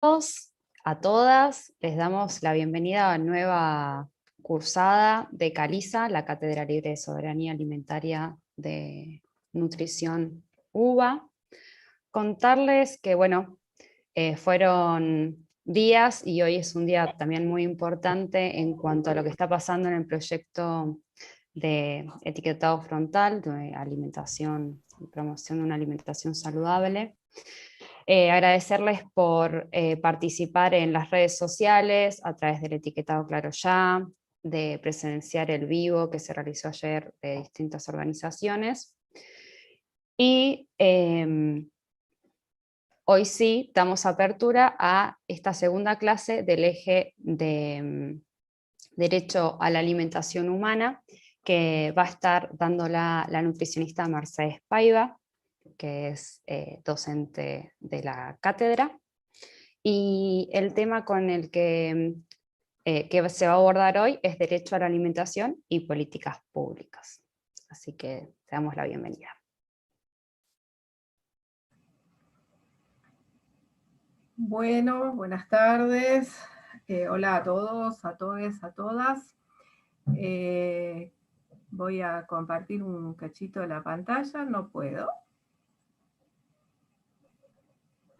todos, a todas, les damos la bienvenida a la nueva cursada de Caliza, la Cátedra Libre de Soberanía Alimentaria de Nutrición UBA. Contarles que, bueno, fueron días y hoy es un día también muy importante en cuanto a lo que está pasando en el proyecto de etiquetado frontal, de alimentación y promoción de una alimentación saludable. Agradecerles por participar en las redes sociales a través del etiquetado Claro Ya, de presenciar el vivo que se realizó ayer de distintas organizaciones. Y hoy sí damos apertura a esta segunda clase del eje de Derecho a la Alimentación Humana, que va a estar dándola la nutricionista Mercedes Paiva, que es docente de la cátedra. Y el tema con el que se va a abordar hoy es Derecho a la Alimentación y Políticas Públicas. Así que te damos la bienvenida. Bueno, buenas tardes. Hola a todos, a todes, a todas. Voy a compartir un cachito de la pantalla. No puedo.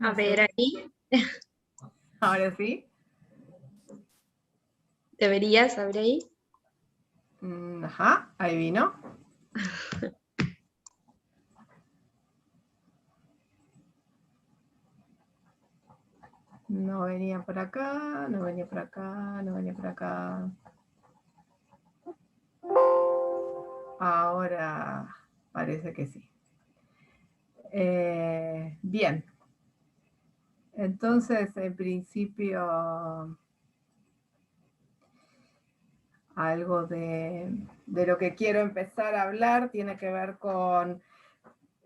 A ver, ahí. Ahora sí. Deberías abrir ahí. Ajá, ahí vino. No venía por acá, no venía por acá, no venía por acá. Ahora parece que sí. Bien. Entonces, en principio, algo de lo que quiero empezar a hablar tiene que ver con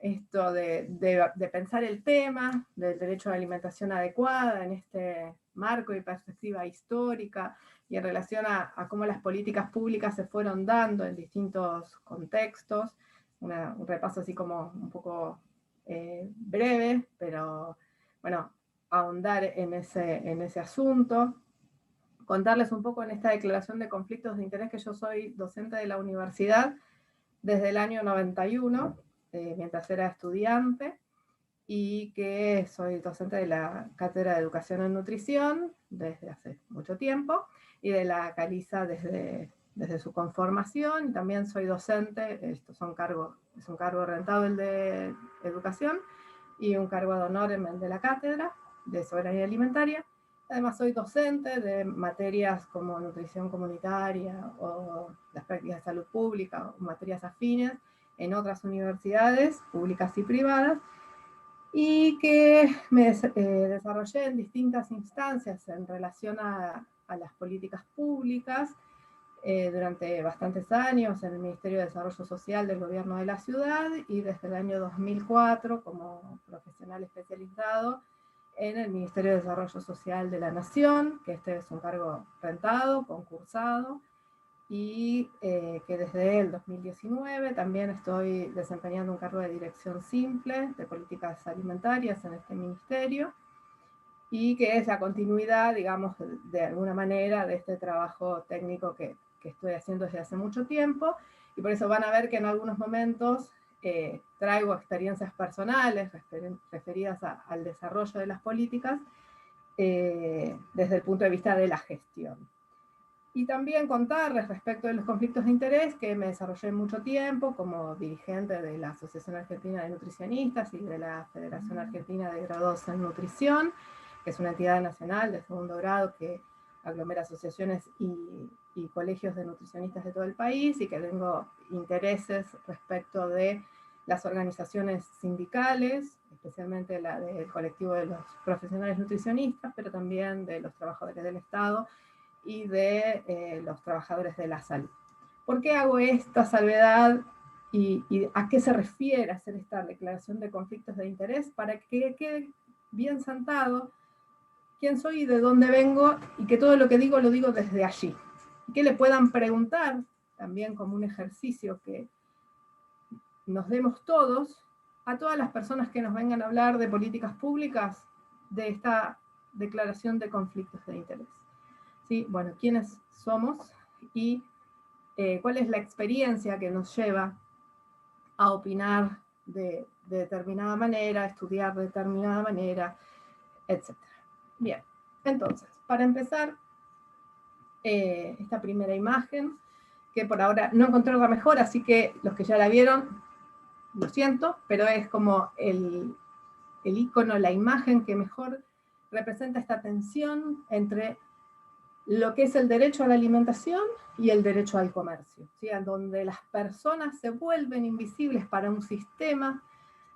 esto de pensar el tema del derecho a la alimentación adecuada en este marco y perspectiva histórica y en relación a cómo las políticas públicas se fueron dando en distintos contextos. Un repaso así como un poco breve, pero bueno, ahondar en ese asunto. Contarles un poco en esta declaración de conflictos de interés que yo soy docente de la universidad desde el año 91, mientras era estudiante, y que soy docente de la Cátedra de Educación en Nutrición desde hace mucho tiempo, y de la Caliza desde su conformación, y también soy docente. Esto es un cargo rentado el de educación, y un cargo de honor en el de la Cátedra de Soberanía Alimentaria. Además soy docente de materias como nutrición comunitaria o las prácticas de salud pública o materias afines en otras universidades públicas y privadas, y que me desarrollé en distintas instancias en relación a las políticas públicas durante bastantes años en el Ministerio de Desarrollo Social del Gobierno de la Ciudad, y desde el año 2004 como profesional especializado en el Ministerio de Desarrollo Social de la Nación, que este es un cargo rentado, concursado, y que desde el 2019 también estoy desempeñando un cargo de dirección simple de políticas alimentarias en este ministerio, y que es la continuidad, digamos, de alguna manera de este trabajo técnico que estoy haciendo desde hace mucho tiempo, y por eso van a ver que en algunos momentos traigo experiencias personales referidas al desarrollo de las políticas desde el punto de vista de la gestión. Y también contarles respecto de los conflictos de interés que me desarrollé mucho tiempo como dirigente de la Asociación Argentina de Nutricionistas y de la Federación Argentina de Graduados en Nutrición, que es una entidad nacional de segundo grado que aglomera asociaciones y colegios de nutricionistas de todo el país, y que tengo intereses respecto de las organizaciones sindicales, especialmente la del colectivo de los profesionales nutricionistas, pero también de los trabajadores del Estado y de los trabajadores de la salud. ¿Por qué hago esta salvedad y a qué se refiere hacer esta declaración de conflictos de interés? Para que quede bien sentado quién soy y de dónde vengo, y que todo lo que digo lo digo desde allí. Y que le puedan preguntar, también como un ejercicio que nos demos todos, a todas las personas que nos vengan a hablar de políticas públicas, de esta declaración de conflictos de interés. ¿Sí? Bueno, ¿quiénes somos y cuál es la experiencia que nos lleva a opinar de determinada manera, estudiar de determinada manera, etc.? Bien, entonces, para empezar, esta primera imagen, que por ahora no encontré otra mejor, así que los que ya la vieron, lo siento, pero es como el icono, la imagen que mejor representa esta tensión entre lo que es el derecho a la alimentación y el derecho al comercio, ¿sí? En donde las personas se vuelven invisibles para un sistema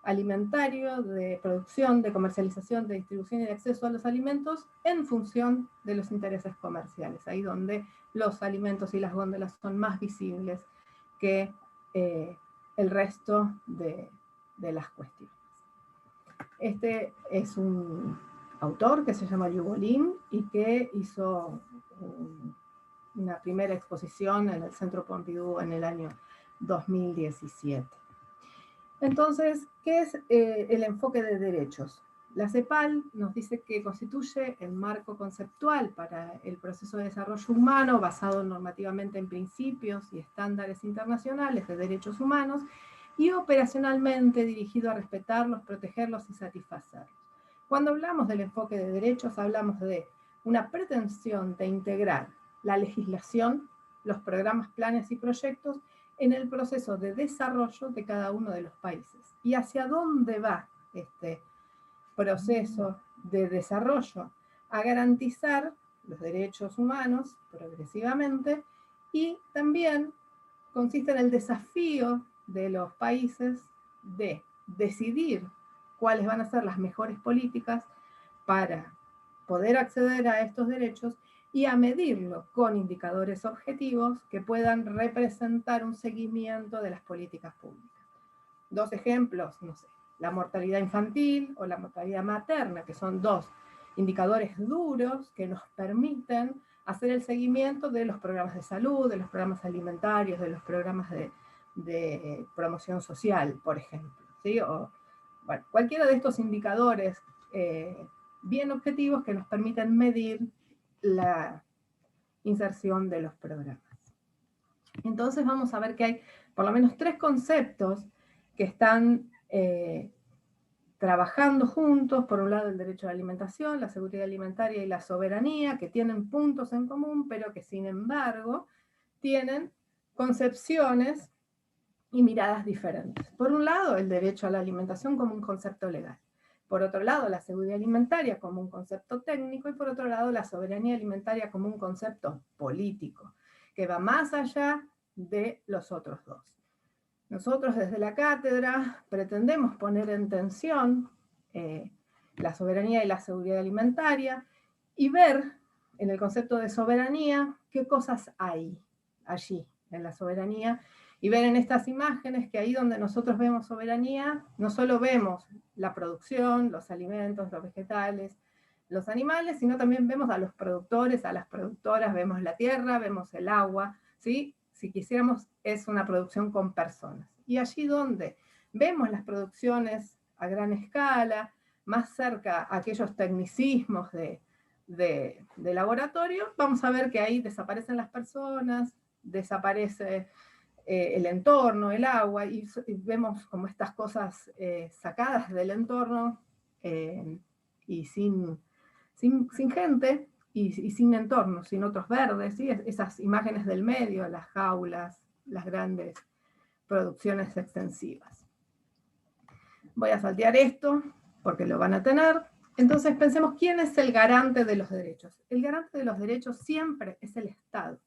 alimentario de producción, de comercialización, de distribución y de acceso a los alimentos en función de los intereses comerciales, ahí donde los alimentos y las góndolas son más visibles que el resto de las cuestiones. Este es un autor que se llama Yuval Lin y que hizo una primera exposición en el Centro Pompidou en el año 2017. Entonces, ¿qué es el enfoque de derechos? La CEPAL nos dice que constituye el marco conceptual para el proceso de desarrollo humano basado normativamente en principios y estándares internacionales de derechos humanos y operacionalmente dirigido a respetarlos, protegerlos y satisfacerlos. Cuando hablamos del enfoque de derechos, hablamos de una pretensión de integrar la legislación, los programas, planes y proyectos en el proceso de desarrollo de cada uno de los países. ¿Y hacia dónde va este proceso de desarrollo? A garantizar los derechos humanos progresivamente, y también consiste en el desafío de los países de decidir cuáles van a ser las mejores políticas para poder acceder a estos derechos y a medirlo con indicadores objetivos que puedan representar un seguimiento de las políticas públicas. Dos ejemplos, no sé, la mortalidad infantil o la mortalidad materna, que son dos indicadores duros que nos permiten hacer el seguimiento de los programas de salud, de los programas alimentarios, de los programas de promoción social, por ejemplo, ¿sí? O, bueno, cualquiera de estos indicadores bien objetivos que nos permiten medir la inserción de los programas. Entonces vamos a ver que hay por lo menos tres conceptos que están trabajando juntos. Por un lado, el derecho a la alimentación, la seguridad alimentaria y la soberanía, que tienen puntos en común, pero que sin embargo tienen concepciones y miradas diferentes. Por un lado, el derecho a la alimentación como un concepto legal. Por otro lado, la seguridad alimentaria como un concepto técnico, y por otro lado, la soberanía alimentaria como un concepto político, que va más allá de los otros dos. Nosotros desde la cátedra pretendemos poner en tensión la soberanía y la seguridad alimentaria y ver en el concepto de soberanía qué cosas hay allí en la soberanía, y ver en estas imágenes que ahí donde nosotros vemos soberanía, no solo vemos la producción, los alimentos, los vegetales, los animales, sino también vemos a los productores, a las productoras, vemos la tierra, vemos el agua, ¿sí? Si quisiéramos, es una producción con personas. Y allí donde vemos las producciones a gran escala, más cerca a aquellos tecnicismos de laboratorio, vamos a ver que ahí desaparecen las personas, desaparece el entorno, el agua, y vemos como estas cosas sacadas del entorno y sin gente y sin entorno, sin otros verdes, ¿sí? Esas imágenes del medio, las jaulas, las grandes producciones extensivas. Voy a saltear esto porque lo van a tener. Entonces pensemos, ¿quién es el garante de los derechos? El garante de los derechos siempre es el Estado.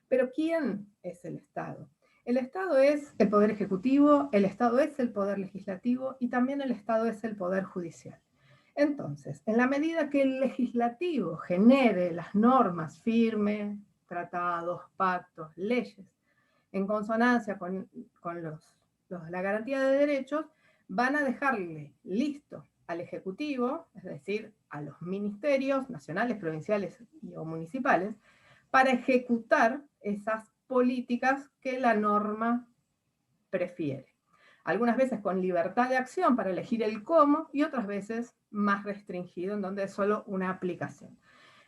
Pero ¿quién es el Estado? El Estado es el poder ejecutivo, el Estado es el poder legislativo y también el Estado es el poder judicial. Entonces, en la medida que el legislativo genere las normas, firme tratados, pactos, leyes, en consonancia con la garantía de derechos, van a dejarle listo al Ejecutivo, es decir, a los ministerios nacionales, provinciales o municipales, para ejecutar esas políticas que la norma prefiere. algunas veces con libertad de acción para elegir el cómo, y otras veces más restringido, en donde es solo una aplicación.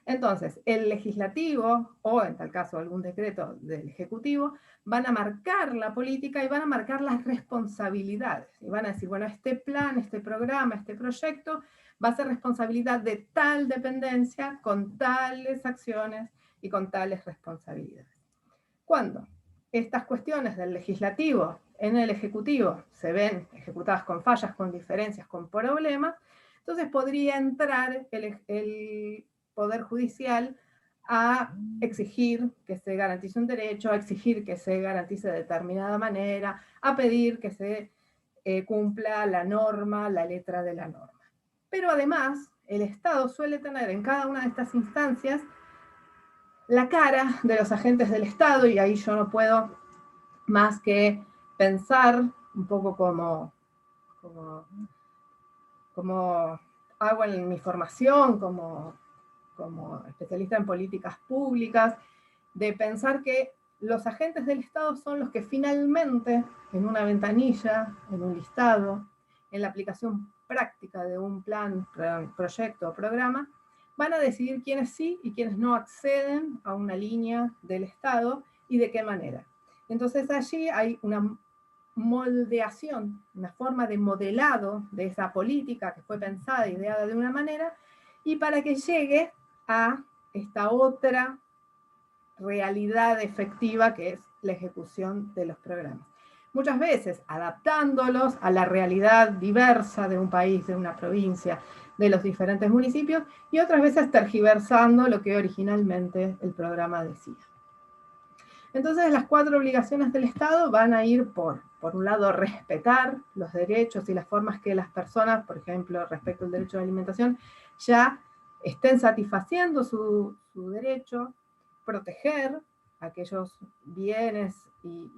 Entonces, el legislativo, o en tal caso algún decreto del ejecutivo, van a marcar la política y van a marcar las responsabilidades. Y van a decir, bueno, este plan, este programa, este proyecto va a ser responsabilidad de tal dependencia, con tales acciones y con tales responsabilidades. Cuando estas cuestiones del legislativo en el ejecutivo se ven ejecutadas con fallas, con diferencias, con problemas, entonces podría entrar el Poder Judicial a exigir que se garantice un derecho, a exigir que se garantice de determinada manera, a pedir que se cumpla la norma, la letra de la norma. Pero además, el Estado suele tener en cada una de estas instancias la cara de los agentes del Estado, y ahí yo no puedo más que pensar un poco como hago en mi formación, como especialista en políticas públicas, de pensar que los agentes del Estado son los que finalmente, en una ventanilla, en un listado, en la aplicación práctica de un plan, proyecto o programa, van a decidir quiénes sí y quiénes no acceden a una línea del Estado y de qué manera. Entonces allí hay una moldeación, una forma de modelado de esa política que fue pensada, ideada de una manera, y para que llegue a esta otra realidad efectiva que es la ejecución de los programas. Muchas veces adaptándolos a la realidad diversa de un país, de una provincia, de los diferentes municipios, y otras veces tergiversando lo que originalmente el programa decía. Entonces las 4 obligaciones del Estado van a ir por un lado, respetar los derechos y las formas que las personas, por ejemplo, respecto al derecho a la alimentación, ya estén satisfaciendo su derecho, proteger aquellos bienes y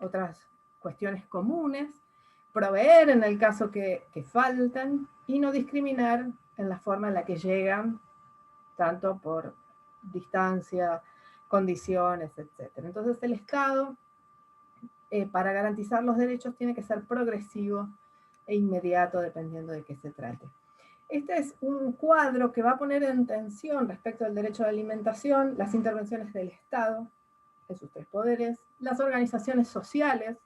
otras cuestiones comunes, proveer en el caso que faltan, y no discriminar en la forma en la que llegan, tanto por distancia, condiciones, etc. Entonces el Estado, para garantizar los derechos, tiene que ser progresivo e inmediato, dependiendo de qué se trate. Este es un cuadro que va a poner en tensión respecto al derecho a la alimentación las intervenciones del Estado, en sus 3 poderes, las organizaciones sociales,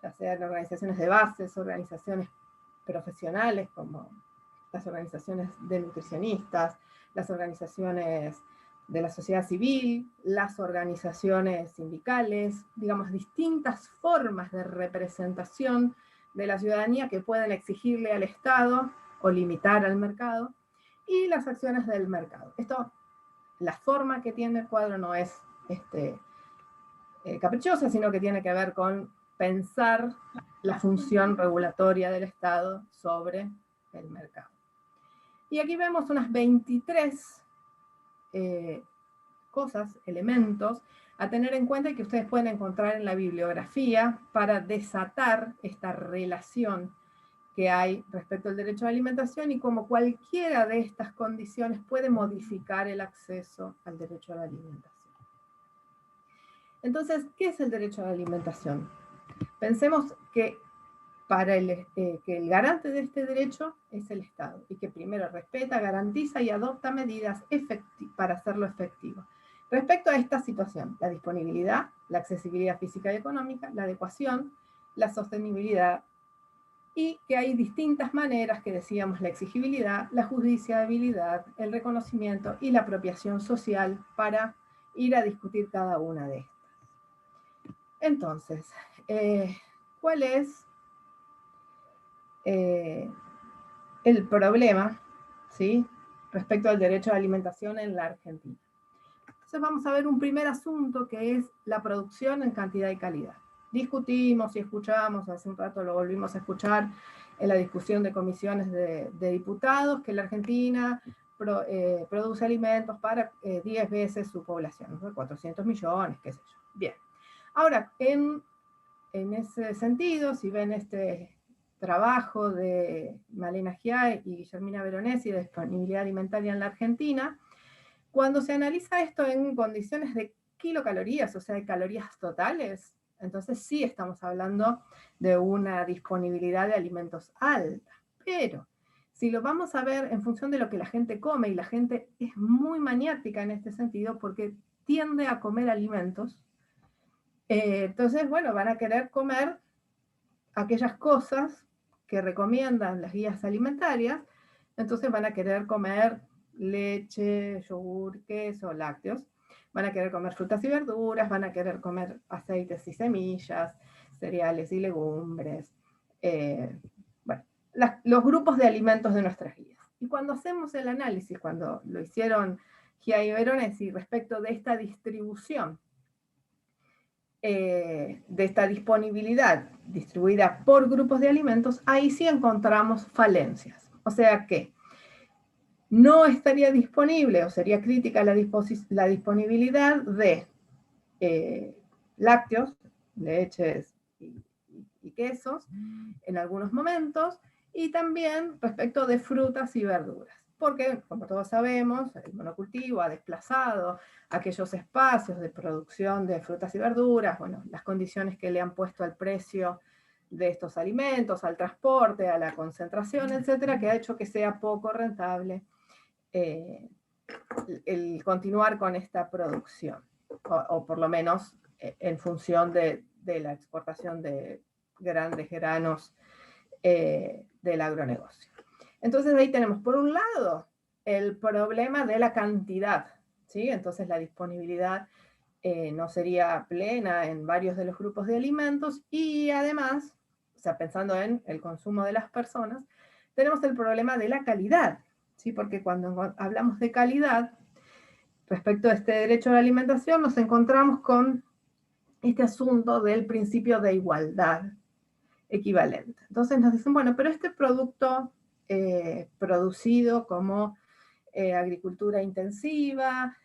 ya sean organizaciones de bases, organizaciones profesionales como las organizaciones de nutricionistas, las organizaciones de la sociedad civil, las organizaciones sindicales, digamos, distintas formas de representación de la ciudadanía que pueden exigirle al Estado o limitar al mercado, y las acciones del mercado. Esto, la forma que tiene el cuadro no es caprichosa, sino que tiene que ver con pensar la función regulatoria del Estado sobre el mercado. Y aquí vemos unas 23 cosas, elementos, a tener en cuenta y que ustedes pueden encontrar en la bibliografía para desatar esta relación que hay respecto al derecho a la alimentación, y cómo cualquiera de estas condiciones puede modificar el acceso al derecho a la alimentación. Entonces, ¿qué es el derecho a la alimentación? Pensemos que que el garante de este derecho es el Estado, y que primero respeta, garantiza y adopta medidas para hacerlo efectivo. Respecto a esta situación, la disponibilidad, la accesibilidad física y económica, la adecuación, la sostenibilidad, y que hay distintas maneras, que decíamos, la exigibilidad, la judiciabilidad, el reconocimiento y la apropiación social, para ir a discutir cada una de estas. Entonces, ¿cuál es el problema, ¿sí?, respecto al derecho a la alimentación en la Argentina? Entonces vamos a ver un primer asunto, que es la producción en cantidad y calidad. Discutimos y escuchamos, hace un rato lo volvimos a escuchar en la discusión de comisiones de diputados, que la Argentina produce alimentos para 10 veces su población, ¿no? 400 millones, qué sé yo. Bien. Ahora, en ese sentido, si ven este trabajo de Malena Giai y Guillermina Veronesi de disponibilidad alimentaria en la Argentina, cuando se analiza esto en condiciones de kilocalorías, o sea, de calorías totales, Entonces sí estamos hablando de una disponibilidad de alimentos alta, pero si lo vamos a ver en función de lo que la gente come, y la gente es muy maniática en este sentido porque tiende a comer alimentos, entonces, bueno, van a querer comer aquellas cosas que recomiendan las guías alimentarias, entonces van a querer comer leche, yogur, queso, lácteos, van a querer comer frutas y verduras, van a querer comer aceites y semillas, cereales y legumbres, bueno, los grupos de alimentos de nuestras guías. Y cuando hacemos el análisis, cuando lo hicieron Gia y Veronesi respecto de esta distribución, de esta disponibilidad distribuida por grupos de alimentos, ahí sí encontramos falencias. O sea que no estaría disponible o sería crítica la disponibilidad de lácteos, leches y quesos en algunos momentos, y también respecto de frutas y verduras. Porque, como todos sabemos, el monocultivo ha desplazado aquellos espacios de producción de frutas y verduras, bueno, las condiciones que le han puesto al precio de estos alimentos, al transporte, a la concentración, etcétera, que ha hecho que sea poco rentable el continuar con esta producción, o por lo menos en función de la exportación de grandes granos del agronegocio. Entonces ahí tenemos, por un lado, el problema de la cantidad, ¿sí? Entonces la disponibilidad no sería plena en varios de los grupos de alimentos, y además, o sea, pensando en el consumo de las personas, tenemos el problema de la calidad, ¿sí? Porque cuando hablamos de calidad, respecto a este derecho a la alimentación, nos encontramos con este asunto del principio de igualdad equivalente. Entonces nos dicen, bueno, pero este producto producido como agricultura intensiva,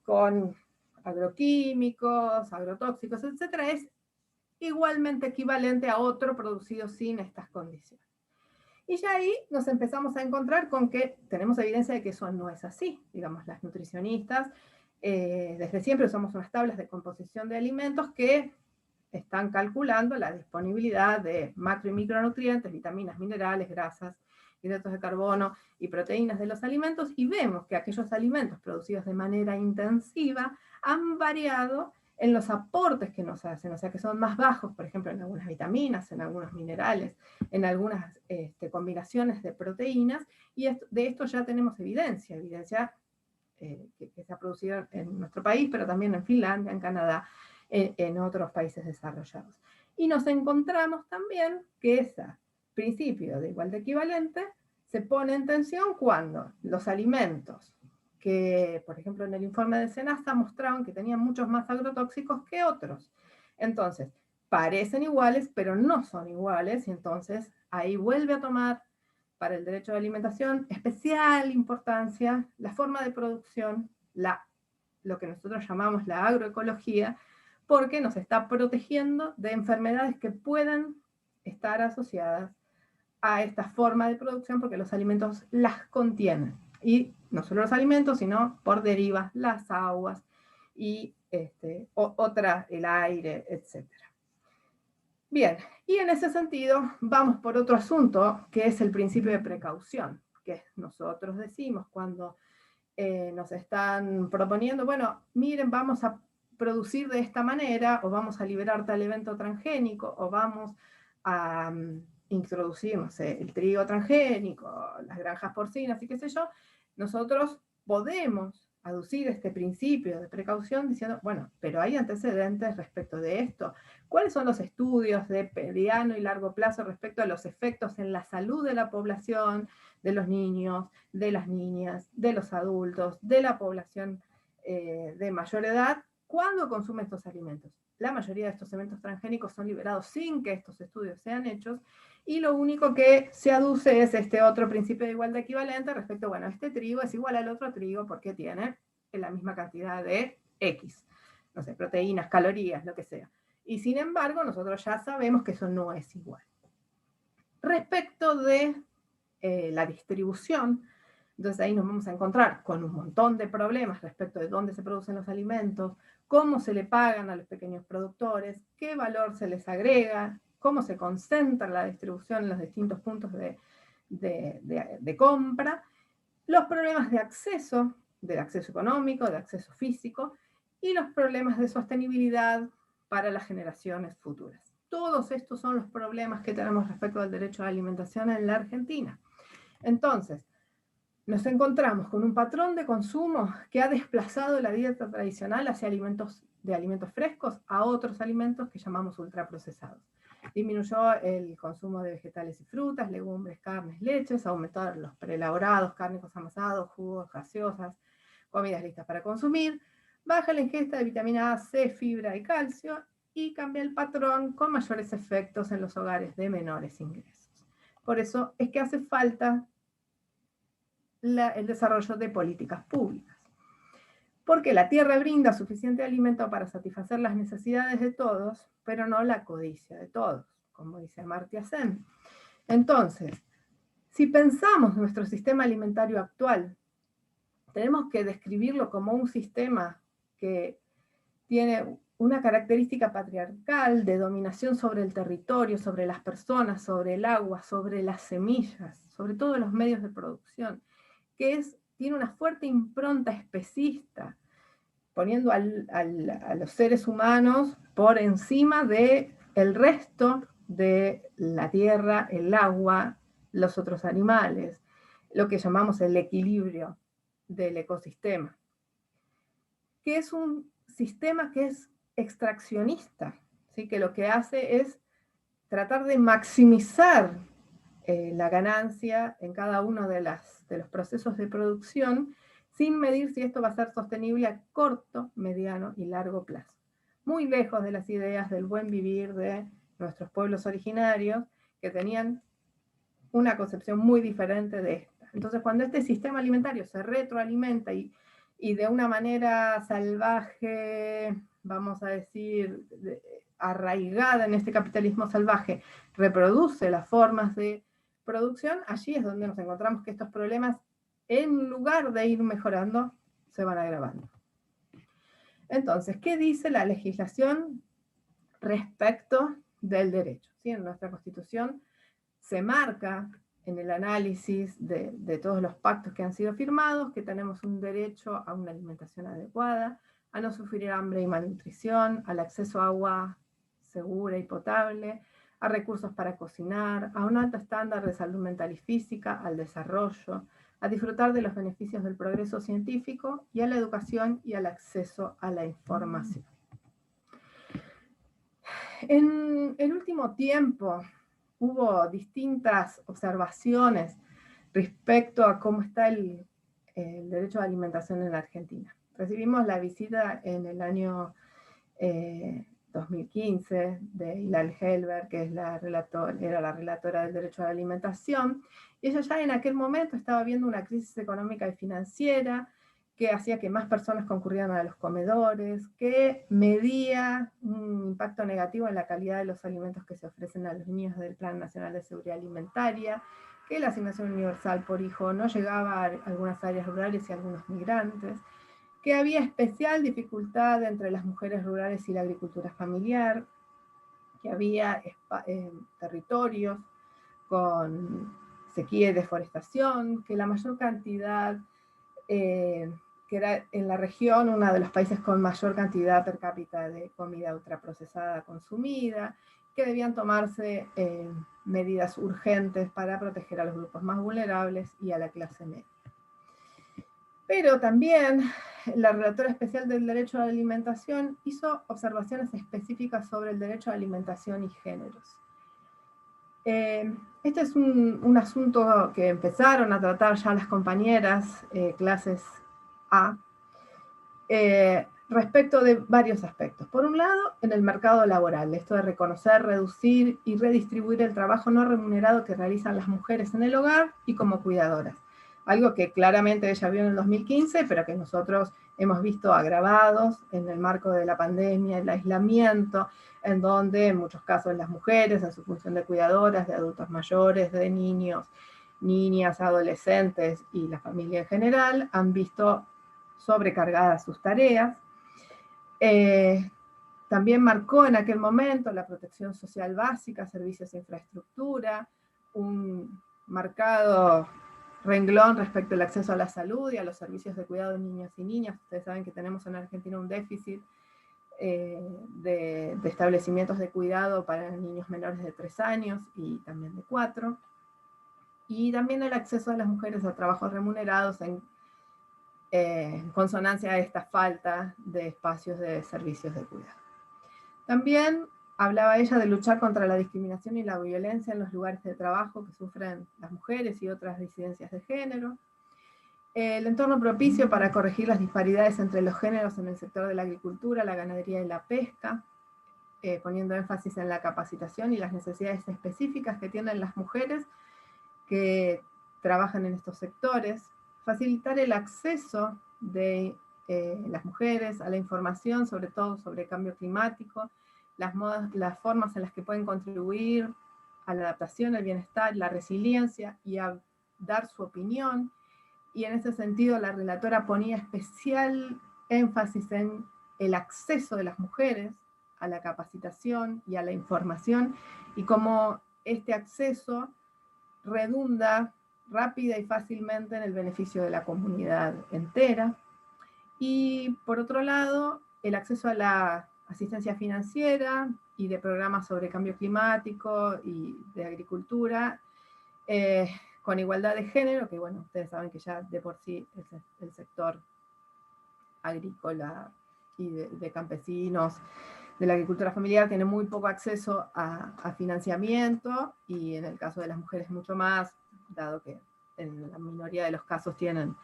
con agroquímicos, agrotóxicos, etcétera, es igualmente equivalente a otro producido sin estas condiciones. Y ya ahí nos empezamos a encontrar con que tenemos evidencia de que eso no es así. Digamos, las nutricionistas desde siempre usamos unas tablas de composición de alimentos que están calculando la disponibilidad de macro y micronutrientes, vitaminas, minerales, grasas, hidratos de carbono y proteínas de los alimentos, y vemos que aquellos alimentos producidos de manera intensiva han variado en los aportes que nos hacen, o sea que son más bajos, por ejemplo, en algunas vitaminas, en algunos minerales, en algunas combinaciones de proteínas, y de esto ya tenemos evidencia que se ha producido en nuestro país, pero también en Finlandia, en Canadá, en otros países desarrollados. Y nos encontramos también que ese principio de igualdad equivalente se pone en tensión cuando los alimentos que, por ejemplo, en el informe de SENASA mostraban que tenían muchos más agrotóxicos que otros. Entonces, parecen iguales, pero no son iguales, y entonces ahí vuelve a tomar para el derecho de alimentación especial importancia la forma de producción, lo que nosotros llamamos la agroecología, porque nos está protegiendo de enfermedades que pueden estar asociadas a esta forma de producción, porque los alimentos las contienen. Y no solo los alimentos, sino por derivas, las aguas y el aire, etc. Bien, y en ese sentido vamos por otro asunto, que es el principio de precaución, que nosotros decimos cuando nos están proponiendo, bueno, miren, vamos a producir de esta manera, o vamos a liberar tal evento transgénico, o vamos a introducir, no sé, el trigo transgénico, las granjas porcinas y qué sé yo, nosotros podemos aducir este principio de precaución diciendo, bueno, pero hay antecedentes respecto de esto. ¿Cuáles son los estudios de mediano y largo plazo respecto a los efectos en la salud de la población, de los niños, de las niñas, de los adultos, de la población de mayor edad, cuando consume estos alimentos? La mayoría de estos eventos transgénicos son liberados sin que estos estudios sean hechos, y lo único que se aduce es este otro principio de igualdad equivalente respecto, bueno, este trigo es igual al otro trigo porque tiene la misma cantidad de X, no sé, proteínas, calorías, lo que sea. Y sin embargo, nosotros ya sabemos que eso no es igual. Respecto de la distribución, entonces ahí nos vamos a encontrar con un montón de problemas respecto de dónde se producen los alimentos, cómo se le pagan a los pequeños productores, qué valor se les agrega, cómo se concentra la distribución en los distintos puntos de compra, los problemas de acceso, del acceso económico, de acceso físico, y los problemas de sostenibilidad para las generaciones futuras. Todos estos son los problemas que tenemos respecto al derecho a la alimentación en la Argentina. Entonces, nos encontramos con un patrón de consumo que ha desplazado la dieta tradicional hacia alimentos frescos a otros alimentos que llamamos ultraprocesados. Disminuyó el consumo de vegetales y frutas, legumbres, carnes, leches, aumentaron los preelaborados, cárnicos amasados, jugos, gaseosas, comidas listas para consumir, baja la ingesta de vitamina A, C, fibra y calcio, y cambia el patrón con mayores efectos en los hogares de menores ingresos. Por eso es que hace falta el desarrollo de políticas públicas. Porque la tierra brinda suficiente alimento para satisfacer las necesidades de todos, pero no la codicia de todos, como dice Amartya Sen. Entonces, si pensamos nuestro sistema alimentario actual, tenemos que describirlo como un sistema que tiene una característica patriarcal de dominación sobre el territorio, sobre las personas, sobre el agua, sobre las semillas, sobre todos los medios de producción, que tiene una fuerte impronta especista, poniendo a los seres humanos por encima del resto de la tierra, el agua, los otros animales, lo que llamamos el equilibrio del ecosistema, que es un sistema que es extraccionista, ¿sí? Que lo que hace es tratar de maximizar la ganancia en cada uno de los procesos de producción, sin medir si esto va a ser sostenible a corto, mediano y largo plazo. Muy lejos de las ideas del buen vivir de nuestros pueblos originarios, que tenían una concepción muy diferente de esta. Entonces, cuando este sistema alimentario se retroalimenta y de una manera salvaje, vamos a decir, arraigada en este capitalismo salvaje, reproduce las formas de producción, allí es donde nos encontramos que estos problemas, en lugar de ir mejorando, se van agravando. Entonces, ¿qué dice la legislación respecto del derecho? ¿Sí? En nuestra Constitución se marca en el análisis de todos los pactos que han sido firmados, que tenemos un derecho a una alimentación adecuada, a no sufrir hambre y malnutrición, al acceso a agua segura y potable, a recursos para cocinar, a un alto estándar de salud mental y física, al desarrollo, a disfrutar de los beneficios del progreso científico y a la educación y al acceso a la información. En el último tiempo hubo distintas observaciones respecto a cómo está el derecho a alimentación en la Argentina. Recibimos la visita en el año 2015 de Hilal Helber, que es era la relatora del derecho a la alimentación, y ella ya en aquel momento estaba viendo una crisis económica y financiera que hacía que más personas concurrieran a los comedores, que medía un impacto negativo en la calidad de los alimentos que se ofrecen a los niños del Plan Nacional de Seguridad Alimentaria, que la asignación universal por hijo no llegaba a algunas áreas rurales y a algunos migrantes, que había especial dificultad entre las mujeres rurales y la agricultura familiar, que había territorios con sequía y deforestación, que la mayor cantidad, que era en la región uno de los países con mayor cantidad per cápita de comida ultraprocesada consumida, que debían tomarse medidas urgentes para proteger a los grupos más vulnerables y a la clase media. Pero también la relatora especial del derecho a la alimentación hizo observaciones específicas sobre el derecho a la alimentación y géneros. Este es un asunto que empezaron a tratar ya las compañeras clases A, respecto de varios aspectos. Por un lado, en el mercado laboral, esto de reconocer, reducir y redistribuir el trabajo no remunerado que realizan las mujeres en el hogar y como cuidadoras. Algo que claramente ella vio en el 2015, pero que nosotros hemos visto agravados en el marco de la pandemia, el aislamiento, en donde en muchos casos las mujeres, en su función de cuidadoras, de adultos mayores, de niños, niñas, adolescentes y la familia en general, han visto sobrecargadas sus tareas. También marcó en aquel momento la protección social básica, servicios e infraestructura, un marcado renglón respecto al acceso a la salud y a los servicios de cuidado de niños y niñas. Ustedes saben que tenemos en Argentina un déficit de establecimientos de cuidado para niños menores de 3 años y también de 4. Y también el acceso de las mujeres a trabajos remunerados en consonancia a esta falta de espacios de servicios de cuidado. También hablaba ella de luchar contra la discriminación y la violencia en los lugares de trabajo que sufren las mujeres y otras disidencias de género. El entorno propicio para corregir las disparidades entre los géneros en el sector de la agricultura, la ganadería y la pesca, poniendo énfasis en la capacitación y las necesidades específicas que tienen las mujeres que trabajan en estos sectores. Facilitar el acceso de las mujeres a la información, sobre todo sobre cambio climático, las formas en las que pueden contribuir a la adaptación, al bienestar, la resiliencia y a dar su opinión. Y en ese sentido la relatora ponía especial énfasis en el acceso de las mujeres a la capacitación y a la información, y cómo este acceso redunda rápida y fácilmente en el beneficio de la comunidad entera. Y por otro lado, el acceso a la asistencia financiera y de programas sobre cambio climático y de agricultura, con igualdad de género, que bueno, ustedes saben que ya de por sí el sector agrícola y de campesinos, de la agricultura familiar, tiene muy poco acceso a financiamiento, y en el caso de las mujeres mucho más, dado que en la minoría de los casos tienen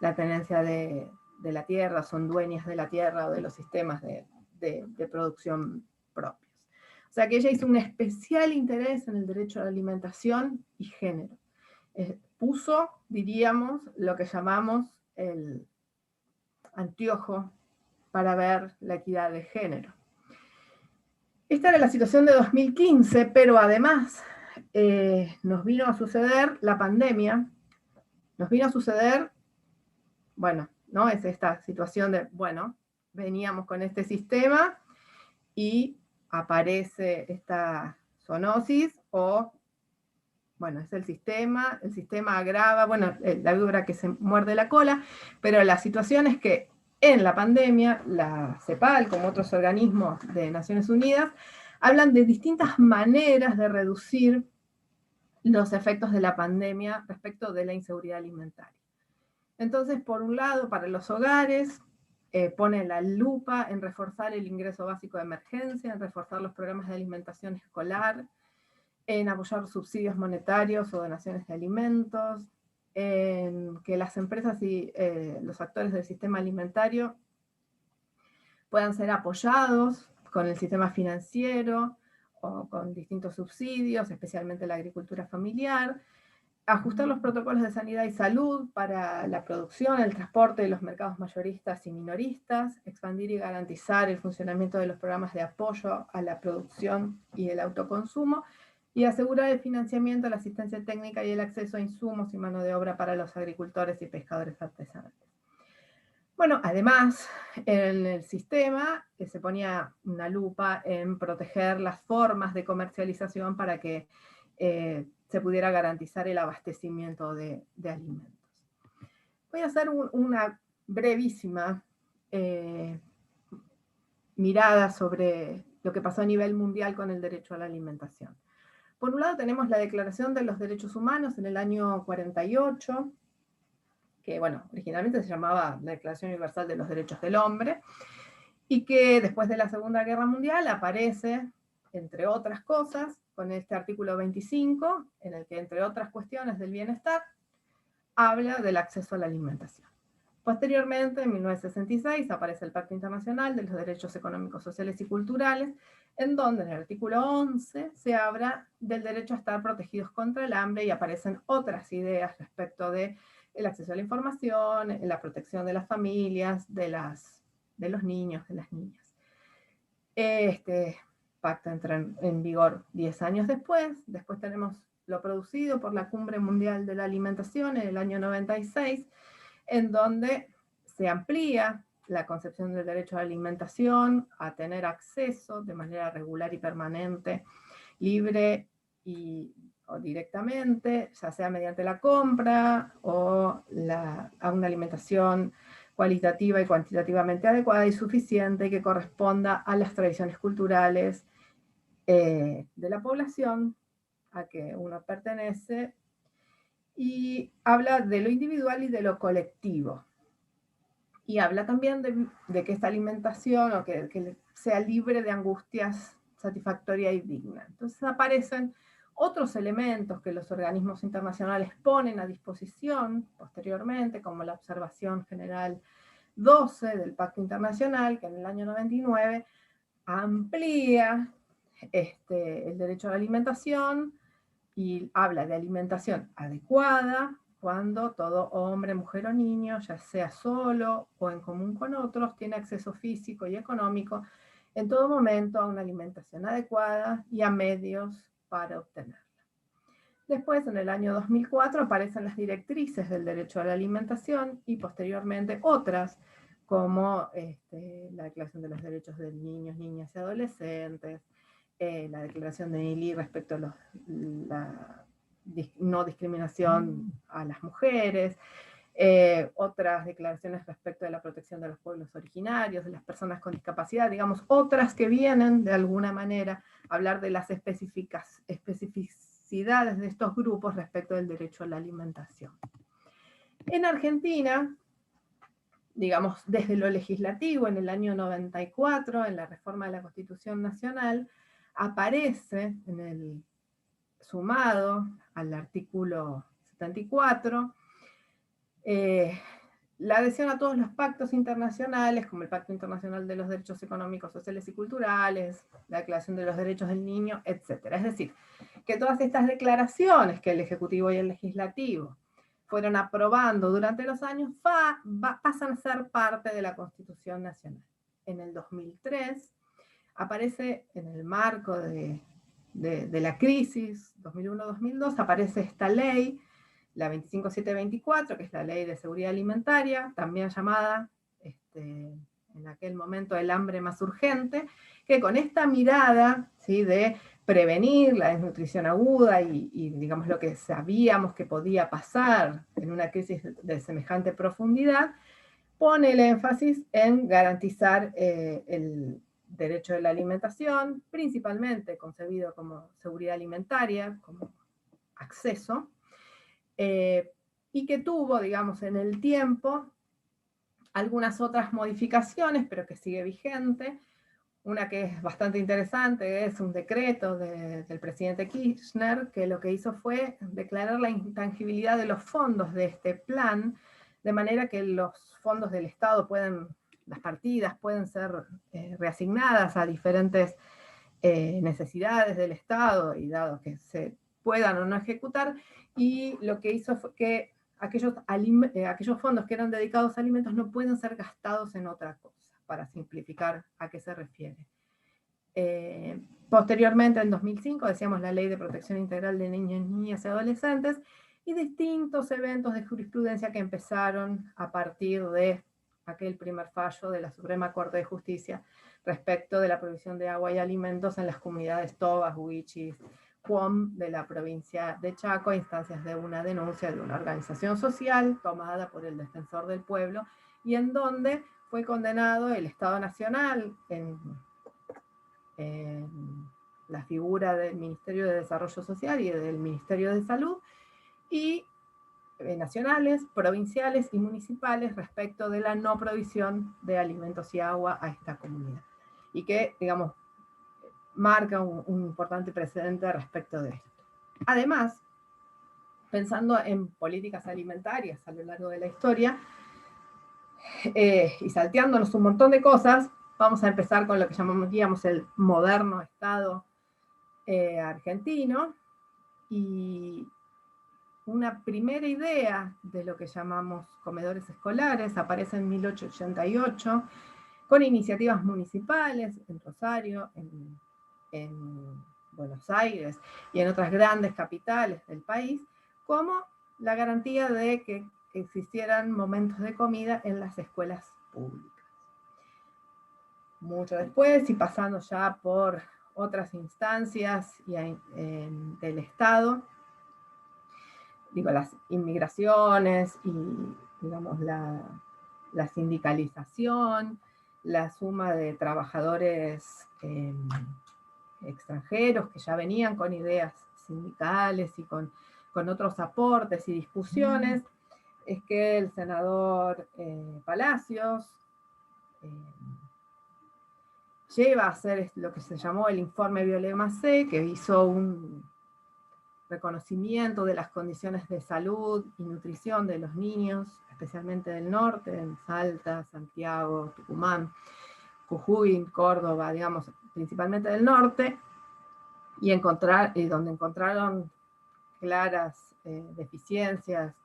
la tenencia de la tierra, son dueñas de la tierra o de los sistemas de producción propios. O sea que ella hizo un especial interés en el derecho a la alimentación y género. Puso, diríamos, lo que llamamos el anteojo para ver la equidad de género. Esta era la situación de 2015, pero además nos vino a suceder la pandemia, nos vino a suceder, bueno, ¿no? Es esta situación de, bueno, veníamos con este sistema y aparece esta zoonosis, o, bueno, es el sistema agrava, bueno, la víbora que se muerde la cola, pero la situación es que en la pandemia, la CEPAL, como otros organismos de Naciones Unidas, hablan de distintas maneras de reducir los efectos de la pandemia respecto de la inseguridad alimentaria. Entonces, por un lado, para los hogares, pone la lupa en reforzar el ingreso básico de emergencia, en reforzar los programas de alimentación escolar, en apoyar subsidios monetarios o donaciones de alimentos, en que las empresas y los actores del sistema alimentario puedan ser apoyados con el sistema financiero o con distintos subsidios, especialmente la agricultura familiar, ajustar los protocolos de sanidad y salud para la producción, el transporte de los mercados mayoristas y minoristas, expandir y garantizar el funcionamiento de los programas de apoyo a la producción y el autoconsumo, y asegurar el financiamiento, la asistencia técnica y el acceso a insumos y mano de obra para los agricultores y pescadores artesanales. Bueno, además, en el sistema se ponía una lupa en proteger las formas de comercialización para que se pudiera garantizar el abastecimiento de alimentos. Voy a hacer una brevísima mirada sobre lo que pasó a nivel mundial con el derecho a la alimentación. Por un lado tenemos la Declaración de los Derechos Humanos en el año 48, que bueno, originalmente se llamaba la Declaración Universal de los Derechos del Hombre, y que después de la Segunda Guerra Mundial aparece, entre otras cosas, con este artículo 25, en el que, entre otras cuestiones del bienestar, habla del acceso a la alimentación. Posteriormente, en 1966, aparece el Pacto Internacional de los Derechos Económicos, Sociales y Culturales, en donde en el artículo 11 se habla del derecho a estar protegidos contra el hambre, y aparecen otras ideas respecto de el acceso a la información, la protección de las familias, de los niños, de las niñas. Este pacto entra en vigor 10 años después. Después tenemos lo producido por la Cumbre Mundial de la Alimentación en el año 96, en donde se amplía la concepción del derecho a la alimentación, a tener acceso de manera regular y permanente, libre o directamente, ya sea mediante la compra o a una alimentación cualitativa y cuantitativamente adecuada y suficiente que corresponda a las tradiciones culturales de la población a que uno pertenece, y habla de lo individual y de lo colectivo. Y habla también de que esta alimentación o que sea libre de angustias, satisfactoria y digna. Entonces aparecen otros elementos que los organismos internacionales ponen a disposición posteriormente, como la Observación General 12 del Pacto Internacional, que en el año 99 amplía el derecho a la alimentación y habla de alimentación adecuada cuando todo hombre, mujer o niño, ya sea solo o en común con otros, tiene acceso físico y económico en todo momento a una alimentación adecuada y a medios para obtenerla. Después, en el año 2004, aparecen las directrices del derecho a la alimentación y posteriormente otras, como la Declaración de los Derechos de Niños, Niñas y Adolescentes, la Declaración de Nili respecto a la no discriminación a las mujeres, otras declaraciones respecto de la protección de los pueblos originarios, de las personas con discapacidad, digamos, otras que vienen de alguna manera a hablar de las especificidades de estos grupos respecto del derecho a la alimentación. En Argentina, digamos, desde lo legislativo, en el año 94, en la reforma de la Constitución Nacional, aparece en el sumado al artículo 74, la adhesión a todos los pactos internacionales, como el Pacto Internacional de los Derechos Económicos, Sociales y Culturales, la Declaración de los Derechos del Niño, etc. Es decir, que todas estas declaraciones que el Ejecutivo y el Legislativo fueron aprobando durante los años pasan a ser parte de la Constitución Nacional. En el 2003 aparece, en el marco de la crisis 2001-2002, aparece esta ley, la 25724, que es la Ley de Seguridad Alimentaria, también llamada en aquel momento el hambre más urgente, que con esta mirada, ¿sí?, de prevenir la desnutrición aguda y digamos lo que sabíamos que podía pasar en una crisis de semejante profundidad, pone el énfasis en garantizar el derecho de la alimentación, principalmente concebido como seguridad alimentaria, como acceso, y que tuvo, digamos, en el tiempo algunas otras modificaciones, pero que sigue vigente. Una que es bastante interesante es un decreto del presidente Kirchner, que lo que hizo fue declarar la intangibilidad de los fondos de este plan, de manera que los fondos del Estado las partidas pueden ser reasignadas a diferentes necesidades del Estado, y dado que se puedan o no ejecutar, y lo que hizo fue que aquellos fondos que eran dedicados a alimentos no pueden ser gastados en otra cosa, para simplificar a qué se refiere. Posteriormente, en 2005, decíamos la Ley de Protección Integral de Niños, Niñas y Adolescentes, y distintos eventos de jurisprudencia que empezaron a partir de aquel primer fallo de la Suprema Corte de Justicia respecto de la provisión de agua y alimentos en las comunidades Tobas, Huichis, Cuom de la provincia de Chaco, a instancias de una denuncia de una organización social tomada por el Defensor del Pueblo, y en donde fue condenado el Estado Nacional en la figura del Ministerio de Desarrollo Social y del Ministerio de Salud, y nacionales, provinciales y municipales respecto de la no provisión de alimentos y agua a esta comunidad. Y que, digamos, marca un importante precedente respecto de esto. Además, pensando en políticas alimentarias a lo largo de la historia, y salteándonos un montón de cosas, vamos a empezar con lo que llamaríamos el moderno Estado argentino, y una primera idea de lo que llamamos comedores escolares aparece en 1888, con iniciativas municipales en Rosario, en Buenos Aires y en otras grandes capitales del país, como la garantía de que existieran momentos de comida en las escuelas públicas. mucho después y pasando ya por otras instancias del Estado, digo, las inmigraciones y, digamos, la sindicalización, la suma de trabajadores extranjeros que ya venían con ideas sindicales y con otros aportes y discusiones, es que el senador Palacios lleva a hacer lo que se llamó el informe Violema-C, que hizo un reconocimiento de las condiciones de salud y nutrición de los niños, especialmente del norte, en Salta, Santiago, Tucumán, Jujuy, Córdoba, digamos, principalmente del norte, y donde encontraron claras deficiencias,